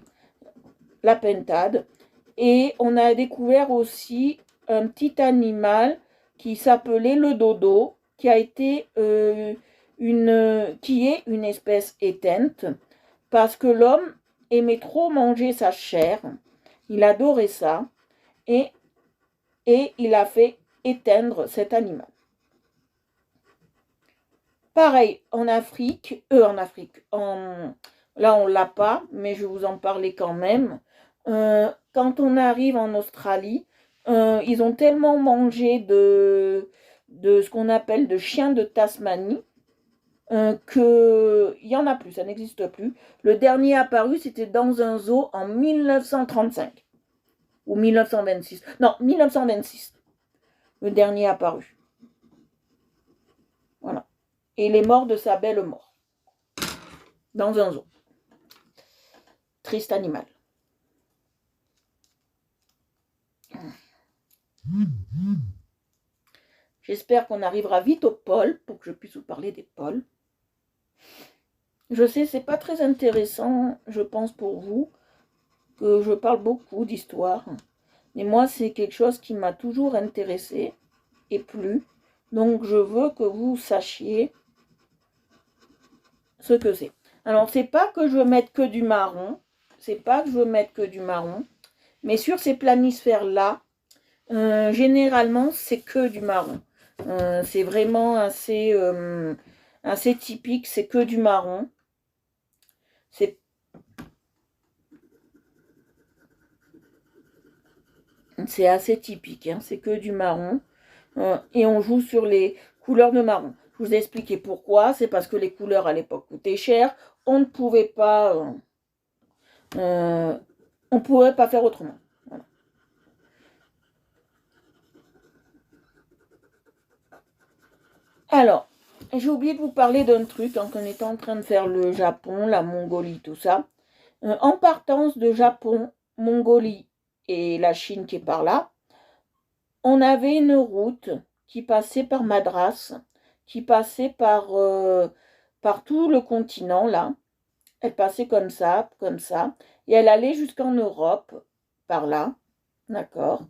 La pintade. Et on a découvert aussi un petit animal qui s'appelait le dodo, qui a été qui est une espèce éteinte, parce que l'homme aimait trop manger sa chair, il adorait ça, et il a fait éteindre cet animal. Pareil, en Afrique, là on l'a pas, mais je vais vous en parler quand même. Quand on arrive en Australie, ils ont tellement mangé de ce qu'on appelle de chiens de Tasmanie, qu'il y en a plus, ça n'existe plus. Le dernier apparu, c'était dans un zoo en 1935 ou 1926. Non, 1926. Le dernier apparu. Voilà. Et il est mort de sa belle mort. Dans un zoo. Triste animal. J'espère qu'on arrivera vite au pôle pour que je puisse vous parler des pôles. Je sais, c'est pas très intéressant, je pense, pour vous, que je parle beaucoup d'histoire. Mais moi, c'est quelque chose qui m'a toujours intéressé et plu. Donc, je veux que vous sachiez ce que c'est. Alors, c'est pas que je veux mettre que du marron. C'est pas que je veux mettre que du marron. Mais sur ces planisphères-là, généralement, c'est que du marron. C'est vraiment assez typique, c'est que du marron. C'est assez typique, hein, c'est que du marron. Et on joue sur les couleurs de marron. Je vous ai expliqué pourquoi. C'est parce que les couleurs à l'époque coûtaient cher. On ne pouvait pas, faire autrement. Voilà. Alors, j'ai oublié de vous parler d'un truc quand on était en train de faire le Japon, la Mongolie, tout ça. En partance de Japon, Mongolie et la Chine qui est par là, on avait une route qui passait par Madras, qui passait par tout le continent, là. Elle passait comme ça, et elle allait jusqu'en Europe, par là, d'accord.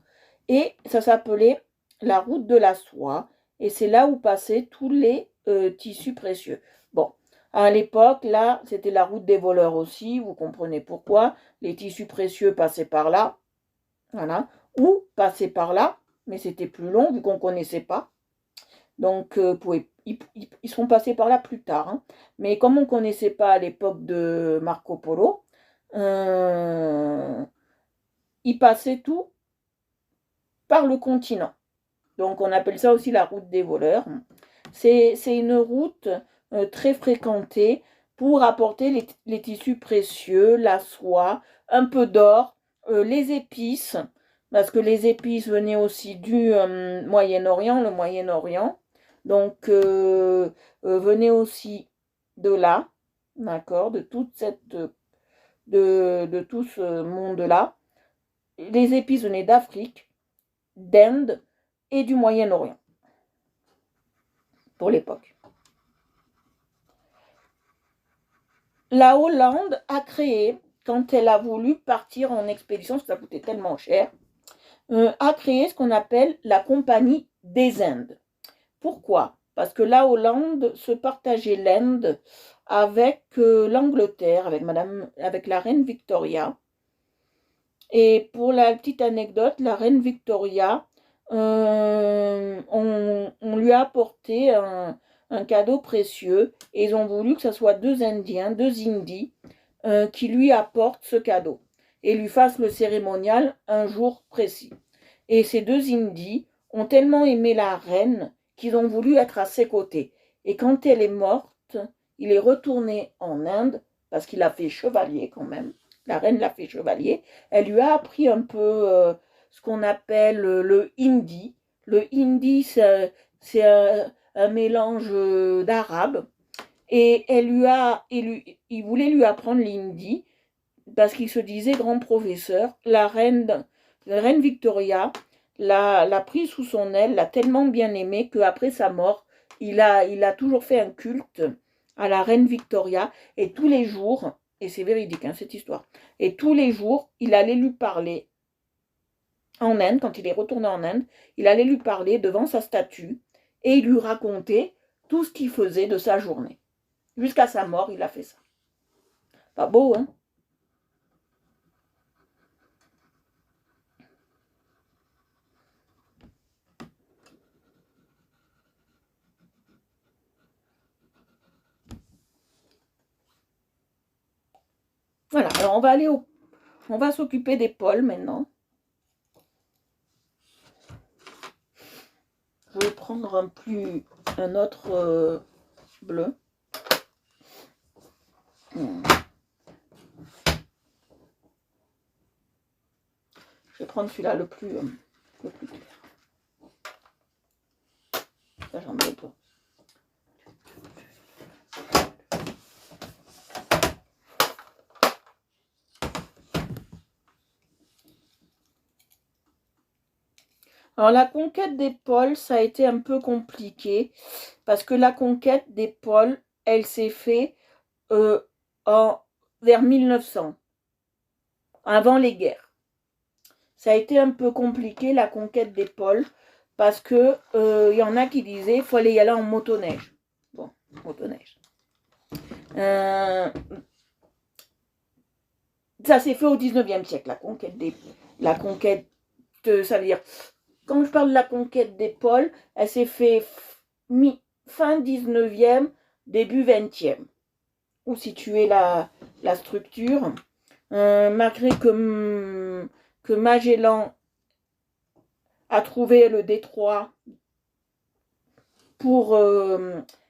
Et ça s'appelait la route de la soie, et c'est là où passaient tous les tissus précieux. Bon, à l'époque, là, c'était la route des voleurs aussi, vous comprenez pourquoi. Les tissus précieux passaient par là, voilà, ou passaient par là, mais c'était plus long vu qu'on ne connaissait pas. Donc, ils sont passés par là plus tard. Hein. Mais comme on ne connaissait pas à l'époque de Marco Polo, ils passaient tout par le continent. Donc, on appelle ça aussi la route des voleurs. C'est une route très fréquentée pour apporter les tissus précieux, la soie, un peu d'or, les épices, parce que les épices venaient aussi du Moyen-Orient, le Moyen-Orient. Donc, venait aussi de là, d'accord, de toute de tout ce monde-là. Les épices venaient d'Afrique, d'Inde et du Moyen-Orient, pour l'époque. La Hollande a créé, quand elle a voulu partir en expédition, parce que ça coûtait tellement cher, a créé ce qu'on appelle la Compagnie des Indes. Pourquoi ? Parce que la Hollande se partageait l'Inde avec l'Angleterre, avec la reine Victoria. Et pour la petite anecdote, la reine Victoria, on lui a apporté un cadeau précieux et ils ont voulu que ce soit deux Indiens, deux Indies, qui lui apportent ce cadeau et lui fassent le cérémonial un jour précis. Et ces deux Indies ont tellement aimé la reine qu'ils ont voulu être à ses côtés. Et quand elle est morte, il est retourné en Inde, parce qu'il a fait chevalier quand même. La reine l'a fait chevalier. Elle lui a appris un peu ce qu'on appelle le hindi. Le hindi, c'est un mélange d'arabe. Et il voulait lui apprendre l'hindi parce qu'il se disait grand professeur. La reine Victoria l'a pris sous son aile, l'a tellement bien aimé qu'après sa mort, il a toujours fait un culte à la reine Victoria et tous les jours, et c'est véridique hein, cette histoire, et tous les jours, il allait lui parler en Inde, quand il est retourné en Inde, il allait lui parler devant sa statue et il lui racontait tout ce qu'il faisait de sa journée. Jusqu'à sa mort, il a fait ça. Pas beau, hein? Voilà, alors on va s'occuper des pôles maintenant. Je vais prendre un autre bleu. Je vais prendre celui-là le plus clair. Ça, j'en ai pas. Alors la conquête des pôles, ça a été un peu compliqué parce que la conquête des pôles, elle s'est faite vers 1900, avant les guerres. Ça a été un peu compliqué la conquête des pôles parce que y en a qui disaient qu'il fallait y aller en motoneige. Bon, motoneige. Ça s'est fait au 19e siècle, ça veut dire, quand je parle de la conquête des pôles, elle s'est fait fin 19e, début 20e, où située la structure. Malgré que Magellan a trouvé le détroit pour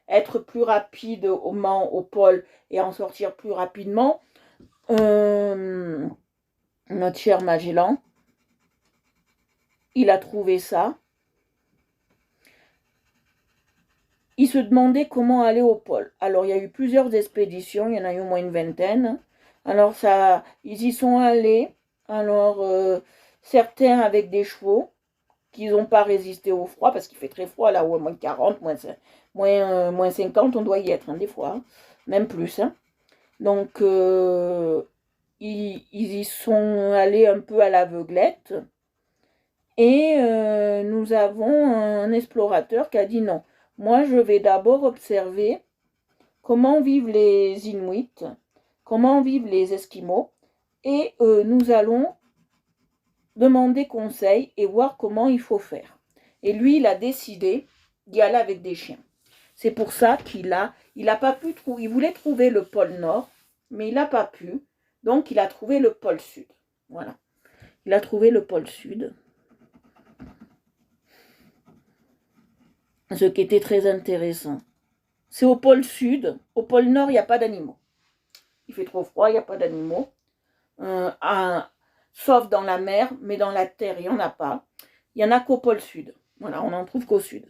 être plus rapide au pôle et en sortir plus rapidement, notre cher Magellan, il a trouvé ça. Il se demandait comment aller au pôle. Alors, il y a eu plusieurs expéditions, il y en a eu au moins une vingtaine. Alors, ils y sont allés. Alors, certains avec des chevaux qui n'ont pas résisté au froid, parce qu'il fait très froid là-haut, moins 40, moins 50, on doit y être, hein, des fois, hein, même plus. Hein. Donc, ils y sont allés un peu à l'aveuglette. Et nous avons un explorateur qui a dit non. Moi, je vais d'abord observer comment vivent les Inuits, comment vivent les Esquimaux, et nous allons demander conseil et voir comment il faut faire. Et lui, il a décidé d'y aller avec des chiens. C'est pour ça qu'il a pas pu trouver, il voulait trouver le pôle Nord, mais il n'a pas pu, donc il a trouvé le pôle Sud. Voilà. Il a trouvé le pôle Sud. Ce qui était très intéressant. C'est au pôle Sud. Au pôle Nord, il n'y a pas d'animaux. Il fait trop froid, il n'y a pas d'animaux. Sauf dans la mer, mais dans la terre, il n'y en a pas. Il n'y en a qu'au pôle Sud. Voilà, on n'en trouve qu'au Sud.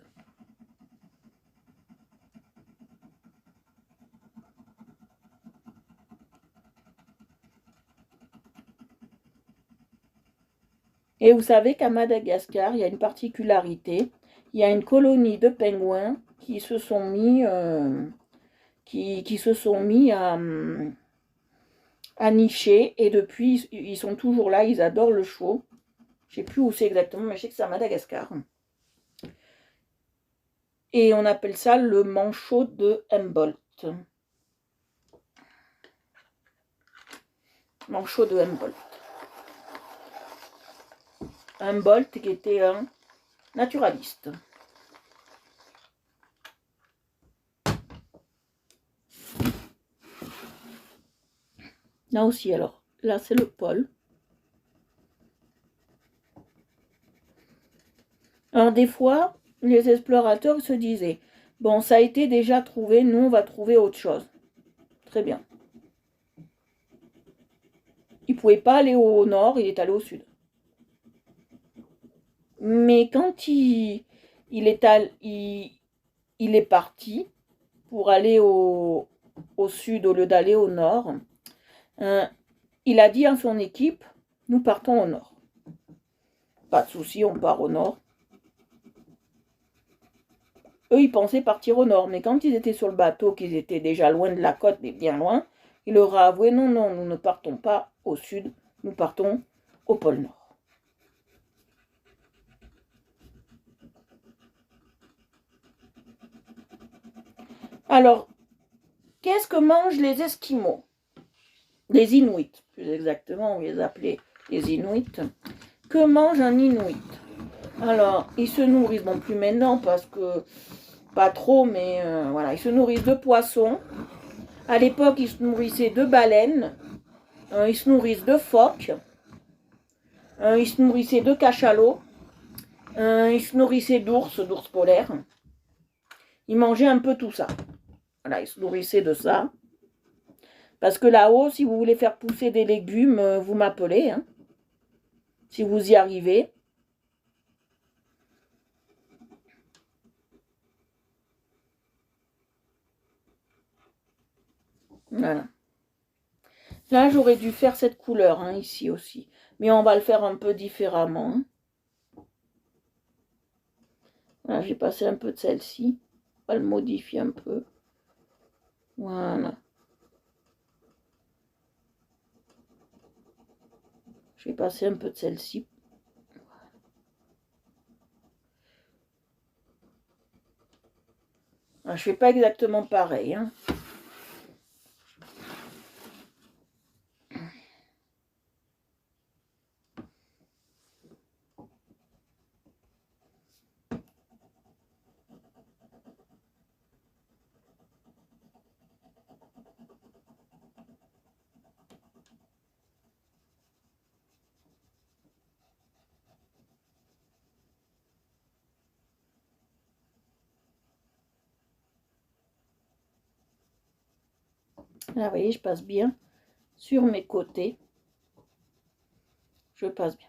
Et vous savez qu'à Madagascar, il y a une particularité. Il y a une colonie de pingouins qui se sont mis, à nicher. Et depuis, ils sont toujours là. Ils adorent le chaud. Je ne sais plus où c'est exactement, mais je sais que c'est à Madagascar. Et on appelle ça le manchot de Humboldt. Manchot de Humboldt. Humboldt qui était un naturaliste. Là aussi, alors, là c'est le pôle. Alors des fois, les explorateurs se disaient, bon, ça a été déjà trouvé, nous on va trouver autre chose. Très bien. Il ne pouvait pas aller au nord, il est allé au sud. Mais quand il est parti pour aller au sud au lieu d'aller au nord, il a dit à son équipe, nous partons au nord. Pas de souci, on part au nord. Eux, ils pensaient partir au nord, mais quand ils étaient sur le bateau, qu'ils étaient déjà loin de la côte, mais bien loin, il leur a avoué, non, non, nous ne partons pas au sud, nous partons au pôle Nord. Alors, qu'est-ce que mangent les Esquimaux? Les Inuits, plus exactement, on les appelait les Inuits. Que mange un Inuit? Alors, ils se nourrissent, bon plus maintenant parce que, pas trop, mais voilà, ils se nourrissent de poissons. À l'époque, ils se nourrissaient de baleines, ils se nourrissent de phoques, ils se nourrissaient de cachalots, ils se nourrissaient d'ours polaires. Ils mangeaient un peu tout ça. Voilà, ils se nourrissaient de ça. Parce que là-haut, si vous voulez faire pousser des légumes, vous m'appelez, hein, si vous y arrivez. Voilà. Là, j'aurais dû faire cette couleur, hein, ici aussi. Mais on va le faire un peu différemment. Hein. Voilà, j'ai passé un peu de celle-ci. On va le modifier un peu. Voilà. Je vais passer un peu de celle-ci. Je ne fais pas exactement pareil. Hein. Là, vous voyez, je passe bien sur mes côtés. Je passe bien.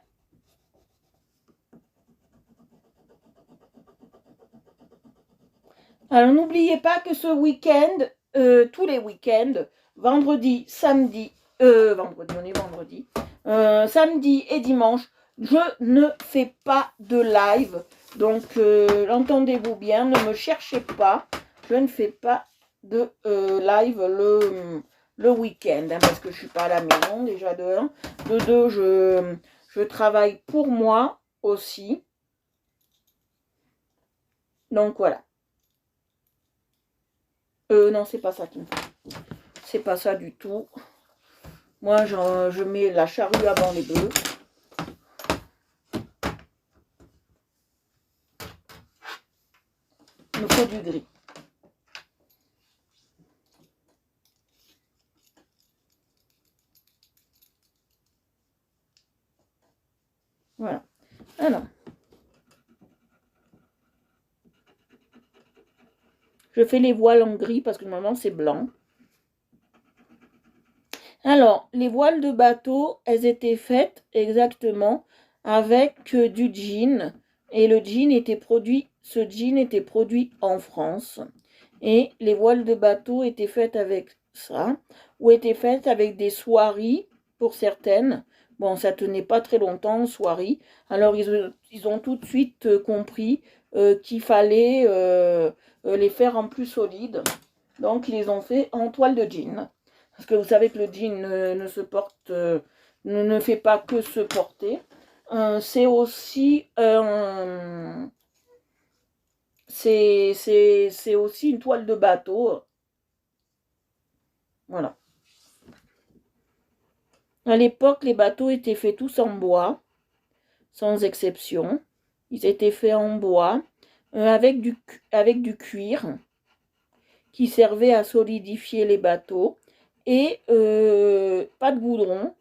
Alors, n'oubliez pas que ce week-end, tous les week-ends, vendredi, samedi, vendredi, on est vendredi, samedi et dimanche, je ne fais pas de live. Donc, entendez-vous bien, ne me cherchez pas. Je ne fais pas de live le week-end, hein, parce que je ne suis pas à la maison, déjà de 1. De 2, je travaille pour moi aussi. Donc, voilà. Non, c'est pas ça qui me fait. C'est pas ça du tout. Moi, je mets la charrue avant les bœufs. Il me faut du gris. Voilà. Alors. Je fais les voiles en gris parce que normalement c'est blanc. Alors, les voiles de bateau, elles étaient faites exactement avec du jean. Et le jean était produit, ce jean était produit en France. Et les voiles de bateau étaient faites avec ça, ou étaient faites avec des soieries pour certaines. Bon, ça tenait pas très longtemps, soieries. Alors, ils ont tout de suite compris qu'il fallait les faire en plus solides. Donc, ils les ont fait en toile de jean. Parce que vous savez que le jean ne se porte, ne fait pas que se porter. C'est aussi c'est aussi une toile de bateau. Voilà. À l'époque, les bateaux étaient faits tous en bois, sans exception. Ils étaient faits en bois, avec du cuir, qui servait à solidifier les bateaux. Et pas de goudron.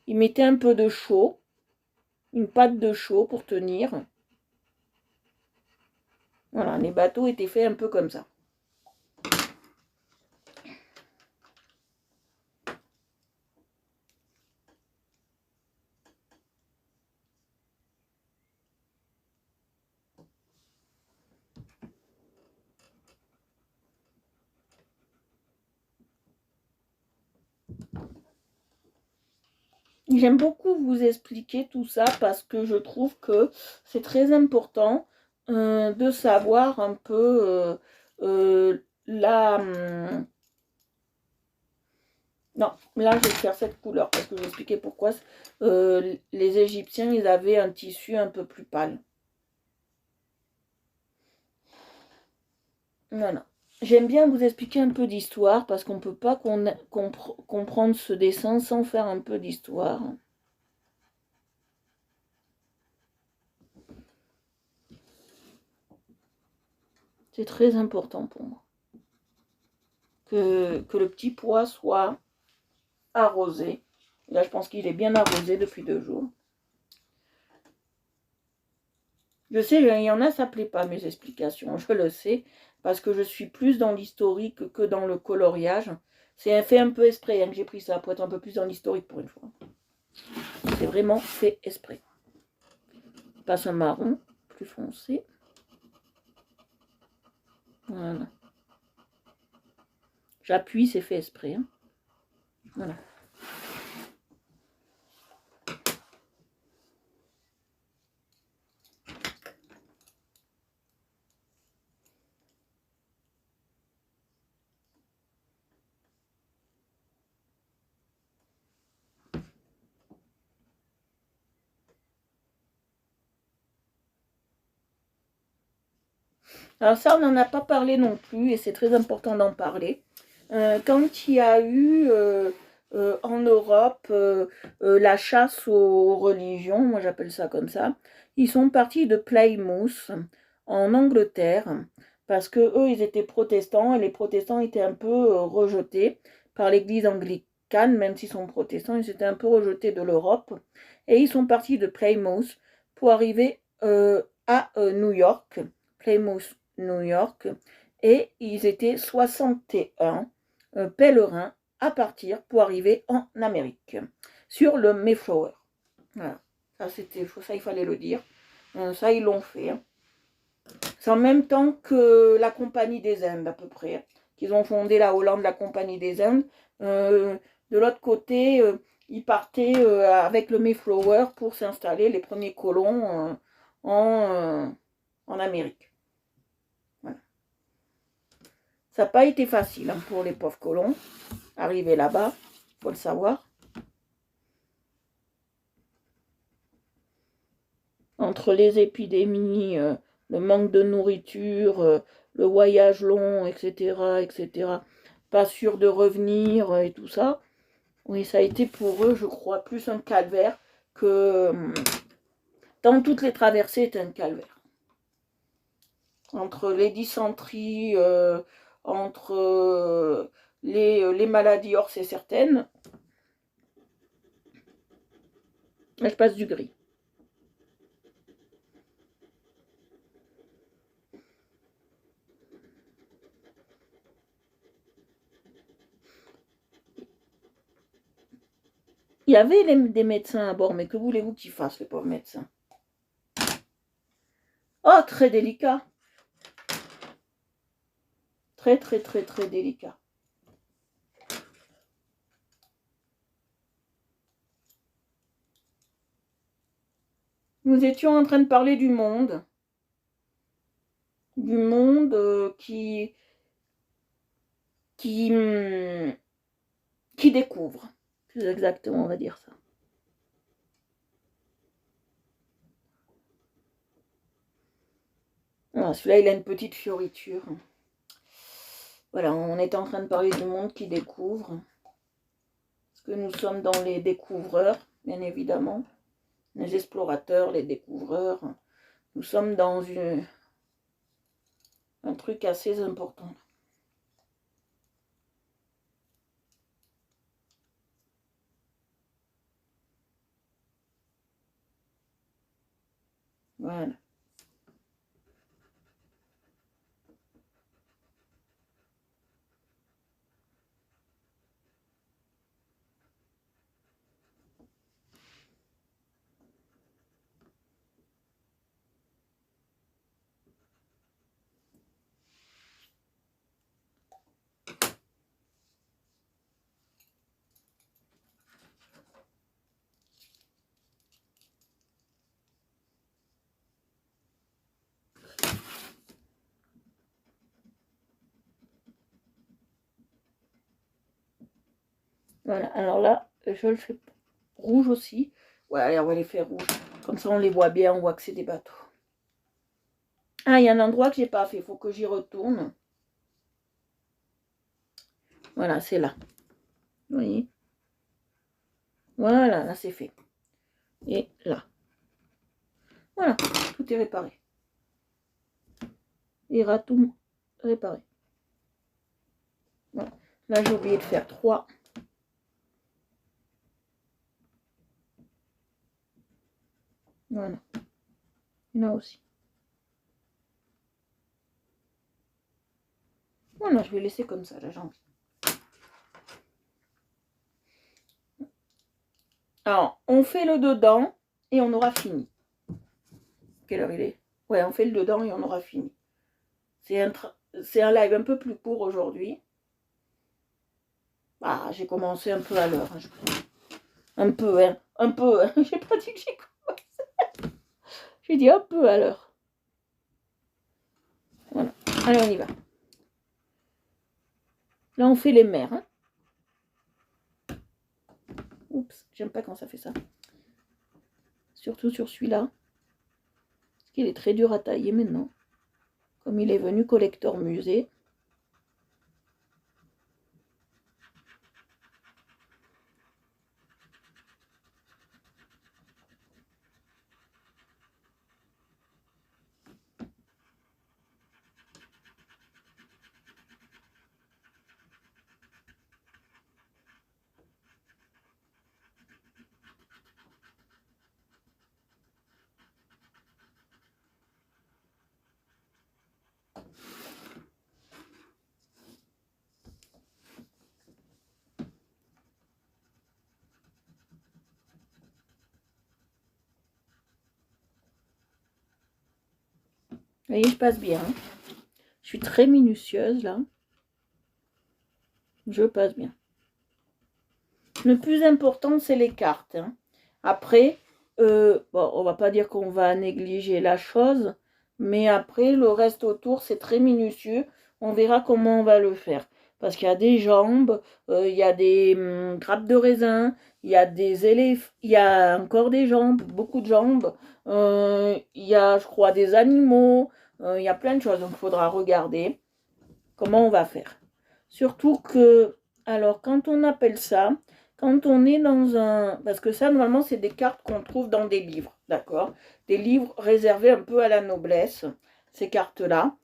Ils mettaient un peu de chaux, une pâte de chaux pour tenir. Voilà, les bateaux étaient faits un peu comme ça. J'aime beaucoup vous expliquer tout ça parce que je trouve que c'est très important de savoir un peu la... Non, là je vais faire cette couleur parce que je vais expliquer pourquoi les Égyptiens ils avaient un tissu un peu plus pâle. Voilà. J'aime bien vous expliquer un peu d'histoire parce qu'on ne peut pas comprendre ce dessin sans faire un peu d'histoire. C'est très important pour moi. Que le petit pois soit arrosé. Là, je pense qu'il est bien arrosé depuis 2 jours. Je sais, il y en a, ça ne plaît pas mes explications, je le sais, parce que je suis plus dans l'historique que dans le coloriage. C'est fait un peu exprès hein, que j'ai pris ça pour être un peu plus dans l'historique pour une fois. C'est vraiment fait exprès. Je passe un marron plus foncé. Voilà. J'appuie, c'est fait exprès. Hein. Voilà. Alors ça, on n'en a pas parlé non plus, et c'est très important d'en parler. Quand il y a eu en Europe la chasse aux religions, moi j'appelle ça comme ça, ils sont partis de Plymouth en Angleterre, parce que eux ils étaient protestants, et les protestants étaient un peu rejetés par l'église anglicane, même s'ils sont protestants, ils étaient un peu rejetés de l'Europe, et ils sont partis de Plymouth pour arriver à New York, Plymouth, New York, et ils étaient 61 pèlerins à partir pour arriver en Amérique, sur le Mayflower. Voilà, ça il fallait le dire. Ça ils l'ont fait. Hein. C'est en même temps que la Compagnie des Indes à peu près, hein, qu'ils ont fondé la Hollande, la Compagnie des Indes. De l'autre côté, ils partaient avec le Mayflower pour s'installer les premiers colons en Amérique. Ça n'a pas été facile hein, pour les pauvres colons, arriver là-bas, il faut le savoir. Entre les épidémies, le manque de nourriture, le voyage long, etc., etc., pas sûr de revenir et tout ça, oui, ça a été pour eux, je crois, plus un calvaire que dans toutes les traversées, c'est un calvaire. Entre les dysenteries, entre les maladies hors c'est certaines. Là, je passe du gris. Il y avait des médecins à bord, mais que voulez-vous qu'ils fassent, les pauvres médecins? Oh, très délicat. Très, très, très, très délicat. Nous étions en train de parler du monde. Du monde qui découvre. Plus exactement, on va dire ça. Voilà, celui-là, il a une petite fioriture. Voilà, on est en train de parler du monde qui découvre. Parce que nous sommes dans les découvreurs, bien évidemment. Les explorateurs, les découvreurs. Nous sommes dans un truc assez important. Voilà. Voilà, alors là, je le fais rouge aussi. Ouais, allez, on va les faire rouges. Comme ça, on les voit bien, on voit que c'est des bateaux. Ah, il y a un endroit que j'ai pas fait, il faut que j'y retourne. Voilà, c'est là. Vous voyez? Voilà, là, c'est fait. Et là. Voilà, tout est réparé. Il ira tout réparé. Voilà. Là, j'ai oublié de faire 3. Voilà. Et là aussi. Voilà, je vais laisser comme ça, là, j'ai envie. Alors, on fait le dedans et on aura fini. Quelle heure il est? Ouais, on fait le dedans et on aura fini. C'est un live un peu plus court aujourd'hui. Ah, j'ai commencé un peu à l'heure. Un peu, hein. Un peu. Hein. J'ai pas dit que j'ai commencé. J'ai dit un peu à l'heure. Voilà. Allez, on y va. Là, on fait les mers. Hein. Oups, j'aime pas quand ça fait ça. Surtout sur celui-là. Parce qu'il est très dur à tailler maintenant. Comme il est venu collector musée. Vous voyez, je passe bien. Hein. Je suis très minutieuse là. Je passe bien. Le plus important, c'est les cartes. Hein. Après, bon, on va pas dire qu'on va négliger la chose, mais après, le reste autour, c'est très minutieux. On verra comment on va le faire. Parce qu'il y a des jambes, il y a des grappes de raisin, il y a des éléphants, il y a encore des jambes, beaucoup de jambes. Il y a, je crois, des animaux. Il y a plein de choses. Donc, il faudra regarder comment on va faire. Surtout que, alors, quand on appelle ça, quand on est dans un... Parce que ça, normalement, c'est des cartes qu'on trouve dans des livres, d'accord? Des livres réservés un peu à la noblesse, ces cartes-là,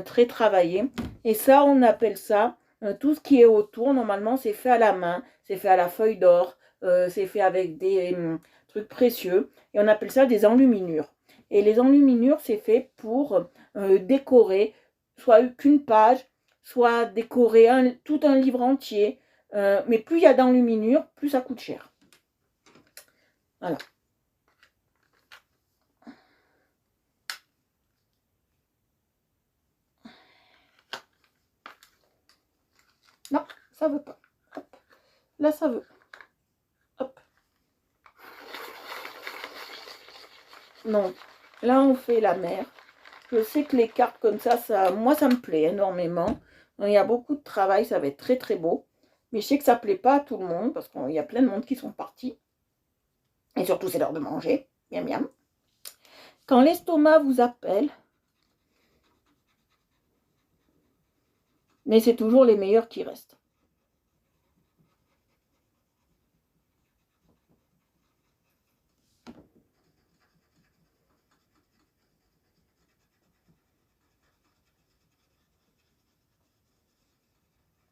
très travaillées. Et ça, on appelle ça, tout ce qui est autour, normalement, c'est fait à la main, c'est fait à la feuille d'or, c'est fait avec des trucs précieux. Et on appelle ça des enluminures. Et les enluminures, c'est fait pour décorer soit qu'une page, soit décorer tout un livre entier. Mais plus il y a d'enluminure, plus ça coûte cher. Voilà. Non, ça veut pas. Hop. Là, ça veut. Hop. Non. Là, on fait la mer. Je sais que les cartes comme ça, moi, ça me plaît énormément. Il y a beaucoup de travail, ça va être très, très beau. Mais je sais que ça ne plaît pas à tout le monde, parce qu'il y a plein de monde qui sont partis. Et surtout, c'est l'heure de manger. Miam, miam. Quand l'estomac vous appelle, mais c'est toujours les meilleurs qui restent.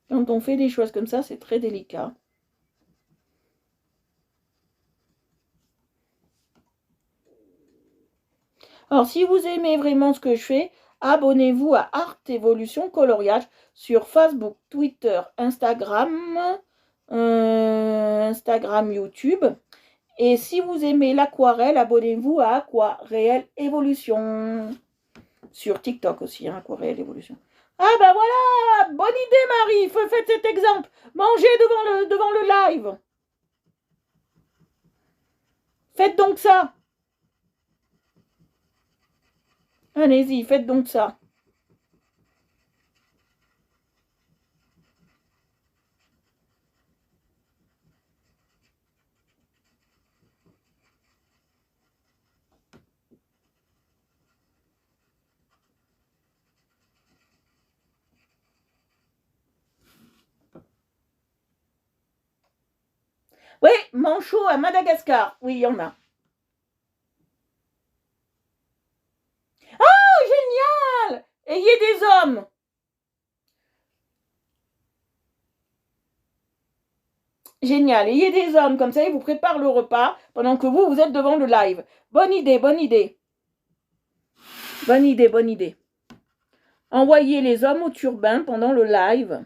Quand on fait des choses comme ça, c'est très délicat. Alors, si vous aimez vraiment ce que je fais, abonnez-vous à Art Evolution Coloriage sur Facebook, Twitter, Instagram, YouTube. Et si vous aimez l'aquarelle, abonnez-vous à Aquarelle Evolution. Sur TikTok aussi, hein, Aquarelle Evolution. Ah ben voilà, bonne idée Marie, faites cet exemple. Mangez devant le live. Faites donc ça. Allez-y, faites donc ça. Oui, manchot à Madagascar. Oui, il y en a. Oh, génial! Ayez des hommes. Génial. Ayez des hommes. Comme ça, ils vous préparent le repas pendant que vous êtes devant le live. Bonne idée, bonne idée. Bonne idée, bonne idée. Envoyez les hommes au turbin pendant le live.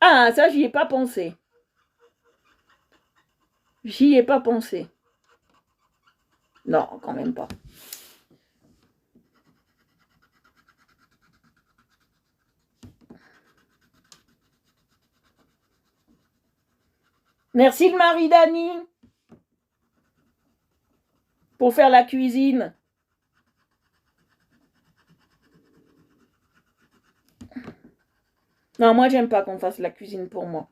Ah, ça, j'y ai pas pensé. J'y ai pas pensé. Non, quand même pas. Merci le mari d'Annie pour faire la cuisine. Non, moi, j'aime pas qu'on fasse la cuisine pour moi.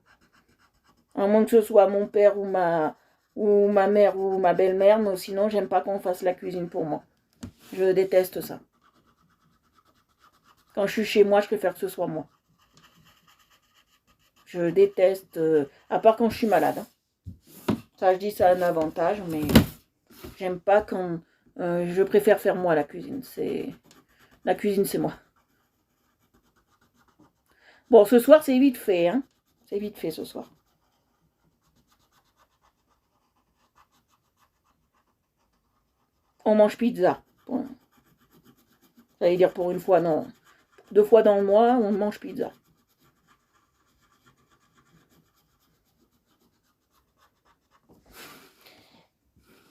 À moins que ce soit mon père ou ma mère ou ma belle-mère, mais sinon, j'aime pas qu'on fasse la cuisine pour moi. Je déteste ça. Quand je suis chez moi, je préfère que ce soit moi. Je déteste, à part quand je suis malade. Hein. Ça, je dis, ça a un avantage, mais j'aime pas quand... je préfère faire moi la cuisine. La cuisine, c'est moi. Bon, ce soir, c'est vite fait. Hein. C'est vite fait ce soir. On mange pizza. Bon. Ça veut dire pour une fois, non. 2 fois dans le mois, on mange pizza.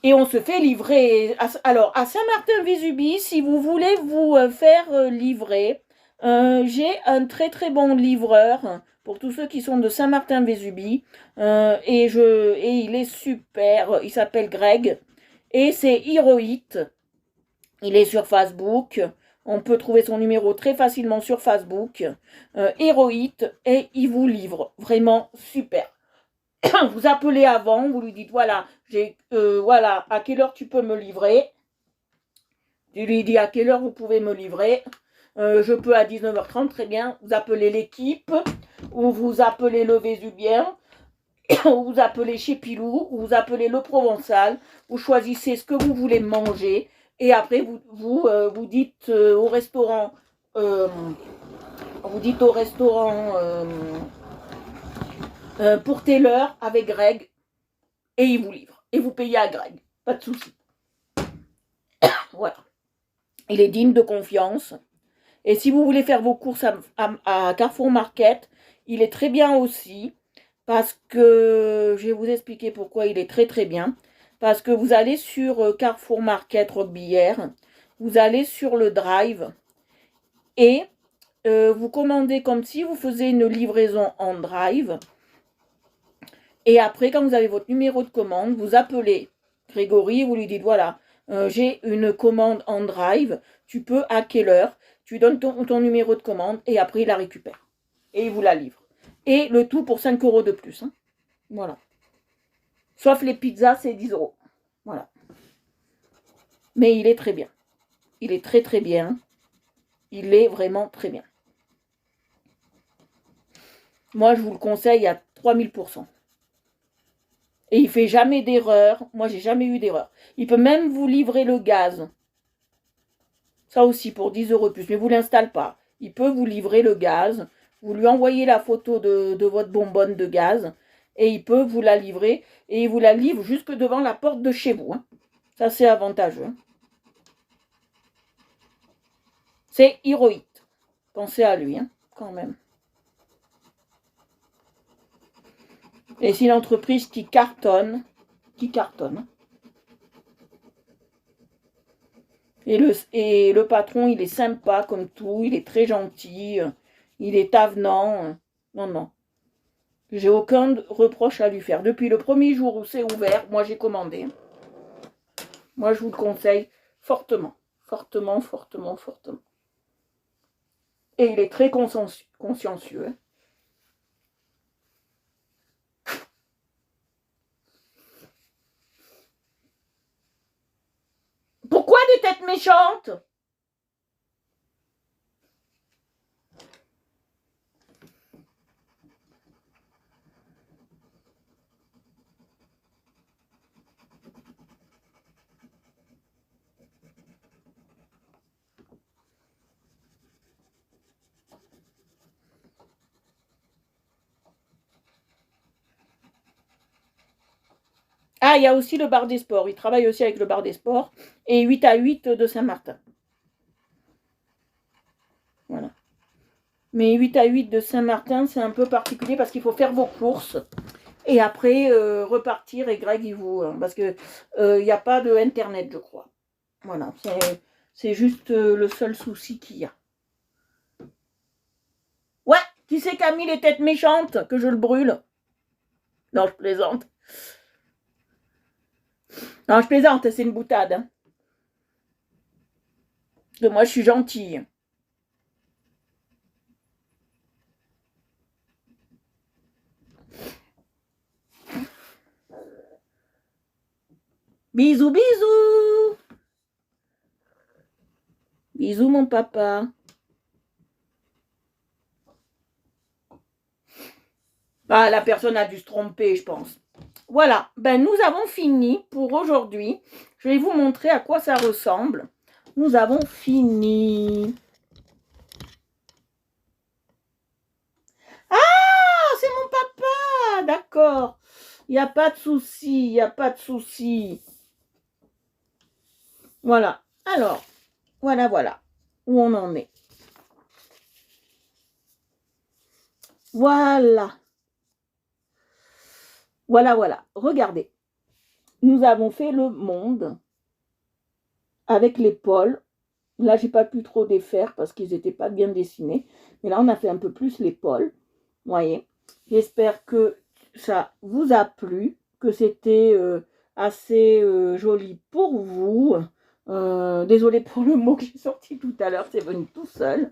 Et on se fait livrer. Alors, à Saint-Martin-Vésubie, si vous voulez vous faire livrer, j'ai un très très bon livreur pour tous ceux qui sont de Saint-Martin-Vésubie. Et il est super. Il s'appelle Greg. Et c'est Heroit. Il est sur Facebook. On peut trouver son numéro très facilement sur Facebook. Heroit. Et il vous livre. Vraiment super. Vous appelez avant, vous lui dites voilà, voilà, à quelle heure tu peux me livrer. Tu lui dis à quelle heure vous pouvez me livrer. Je peux à 19h30, très bien. Vous appelez l'équipe, ou vous appelez le Vésubien, ou vous appelez chez Pilou, ou vous appelez le Provençal. Vous choisissez ce que vous voulez manger. Et après, vous dites au restaurant, pour telle heure avec Greg, et il vous livre. Et vous payez à Greg. Pas de souci. Voilà. Il est digne de confiance. Et si vous voulez faire vos courses à Carrefour Market, il est très bien aussi. Parce que je vais vous expliquer pourquoi il est très très bien. Parce que vous allez sur Carrefour Market Roquebillière, vous allez sur le drive et vous commandez comme si vous faisiez une livraison en drive. Et après, quand vous avez votre numéro de commande, vous appelez Grégory et vous lui dites, voilà, j'ai une commande en drive, tu peux à quelle heure, tu donnes ton numéro de commande et après il la récupère. Et il vous la livre. Et le tout pour 5 € de plus. Hein. Voilà. Sauf les pizzas, c'est 10 €. Voilà. Mais il est très bien. Il est très très bien. Il est vraiment très bien. Moi, je vous le conseille à 3000%. Et il fait jamais d'erreur. Moi, j'ai jamais eu d'erreur. Il peut même vous livrer le gaz. Ça aussi pour 10 € de plus. Mais vous ne l'installez pas. Il peut vous livrer le gaz. Vous lui envoyez la photo de votre bonbonne de gaz. Et il peut vous la livrer. Et il vous la livre jusque devant la porte de chez vous. Hein. Ça, c'est avantageux. Hein. C'est Heroit. Pensez à lui, hein, quand même. Et c'est une entreprise qui cartonne. Et le patron, il est sympa comme tout, il est très gentil, il est avenant. Non, non. J'ai aucun reproche à lui faire. Depuis le premier jour où c'est ouvert, moi j'ai commandé. Moi je vous le conseille fortement. Fortement, fortement, fortement. Et il est très consciencieux. Hein. Pourquoi des têtes méchantes? Ah, il y a aussi le bar des sports. Il travaille aussi avec le bar des sports. Et 8 à 8 de Saint-Martin. Voilà. Mais 8 à 8 de Saint-Martin, c'est un peu particulier parce qu'il faut faire vos courses. Et après, repartir, et Greg, il vous... parce que il n'y a pas de Internet, je crois. Voilà, c'est juste le seul souci qu'il y a. Ouais, tu sais Camille, les têtes méchantes, que je le brûle. Non, je plaisante. Non, je plaisante, c'est une boutade. Hein. Parce que moi, je suis gentille. Bisous, bisous. Bisous, mon papa. Ah, la personne a dû se tromper, je pense. Voilà, ben nous avons fini pour aujourd'hui. Je vais vous montrer à quoi ça ressemble. Nous avons fini. Ah, c'est mon papa, d'accord. Il n'y a pas de souci, il n'y a pas de souci. Voilà, alors, voilà où on en est. Voilà. Voilà. Regardez. Nous avons fait le monde avec les pôles. Là, j'ai pas pu trop défaire parce qu'ils n'étaient pas bien dessinés. Mais là, on a fait un peu plus les pôles. Vous voyez. J'espère que ça vous a plu, que c'était assez joli pour vous. Désolée pour le mot que j'ai sorti tout à l'heure, c'est venu tout seul.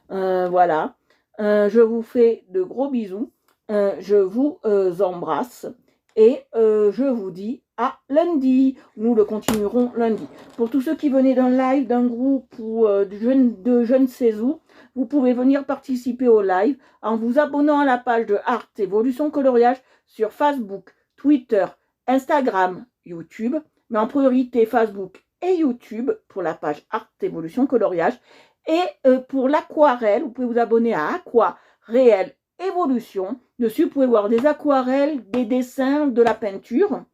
Voilà. Je vous fais de gros bisous. Je vous embrasse et je vous dis à lundi. Nous le continuerons lundi. Pour tous ceux qui venaient d'un live, d'un groupe ou de je ne sais où, vous pouvez venir participer au live en vous abonnant à la page de Art Evolution Coloriage sur Facebook, Twitter, Instagram, YouTube, mais en priorité Facebook et YouTube pour la page Art Evolution Coloriage. Et pour l'aquarelle, vous pouvez vous abonner à Aquarelle Evolution. Dessus, vous pouvez voir des aquarelles, des dessins, de la peinture,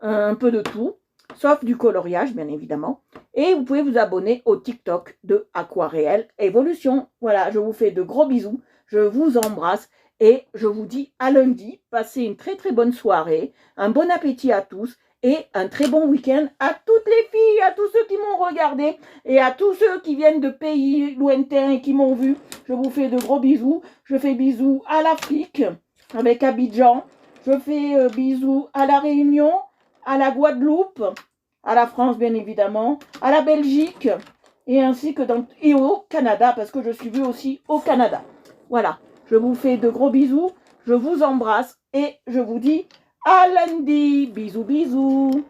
un peu de tout, sauf du coloriage, bien évidemment. Et vous pouvez vous abonner au TikTok de Aquarelle Evolution. Voilà, je vous fais de gros bisous, je vous embrasse et je vous dis à lundi. Passez une très très bonne soirée, un bon appétit à tous. Et un très bon week-end à toutes les filles, à tous ceux qui m'ont regardé et à tous ceux qui viennent de pays lointains et qui m'ont vu. Je vous fais de gros bisous. Je fais bisous à l'Afrique avec Abidjan. Je fais bisous à la Réunion, à la Guadeloupe, à la France bien évidemment, à la Belgique et ainsi que et au Canada parce que je suis vue aussi au Canada. Voilà, je vous fais de gros bisous. Je vous embrasse et je vous dis à lundi. Bisous, bisous.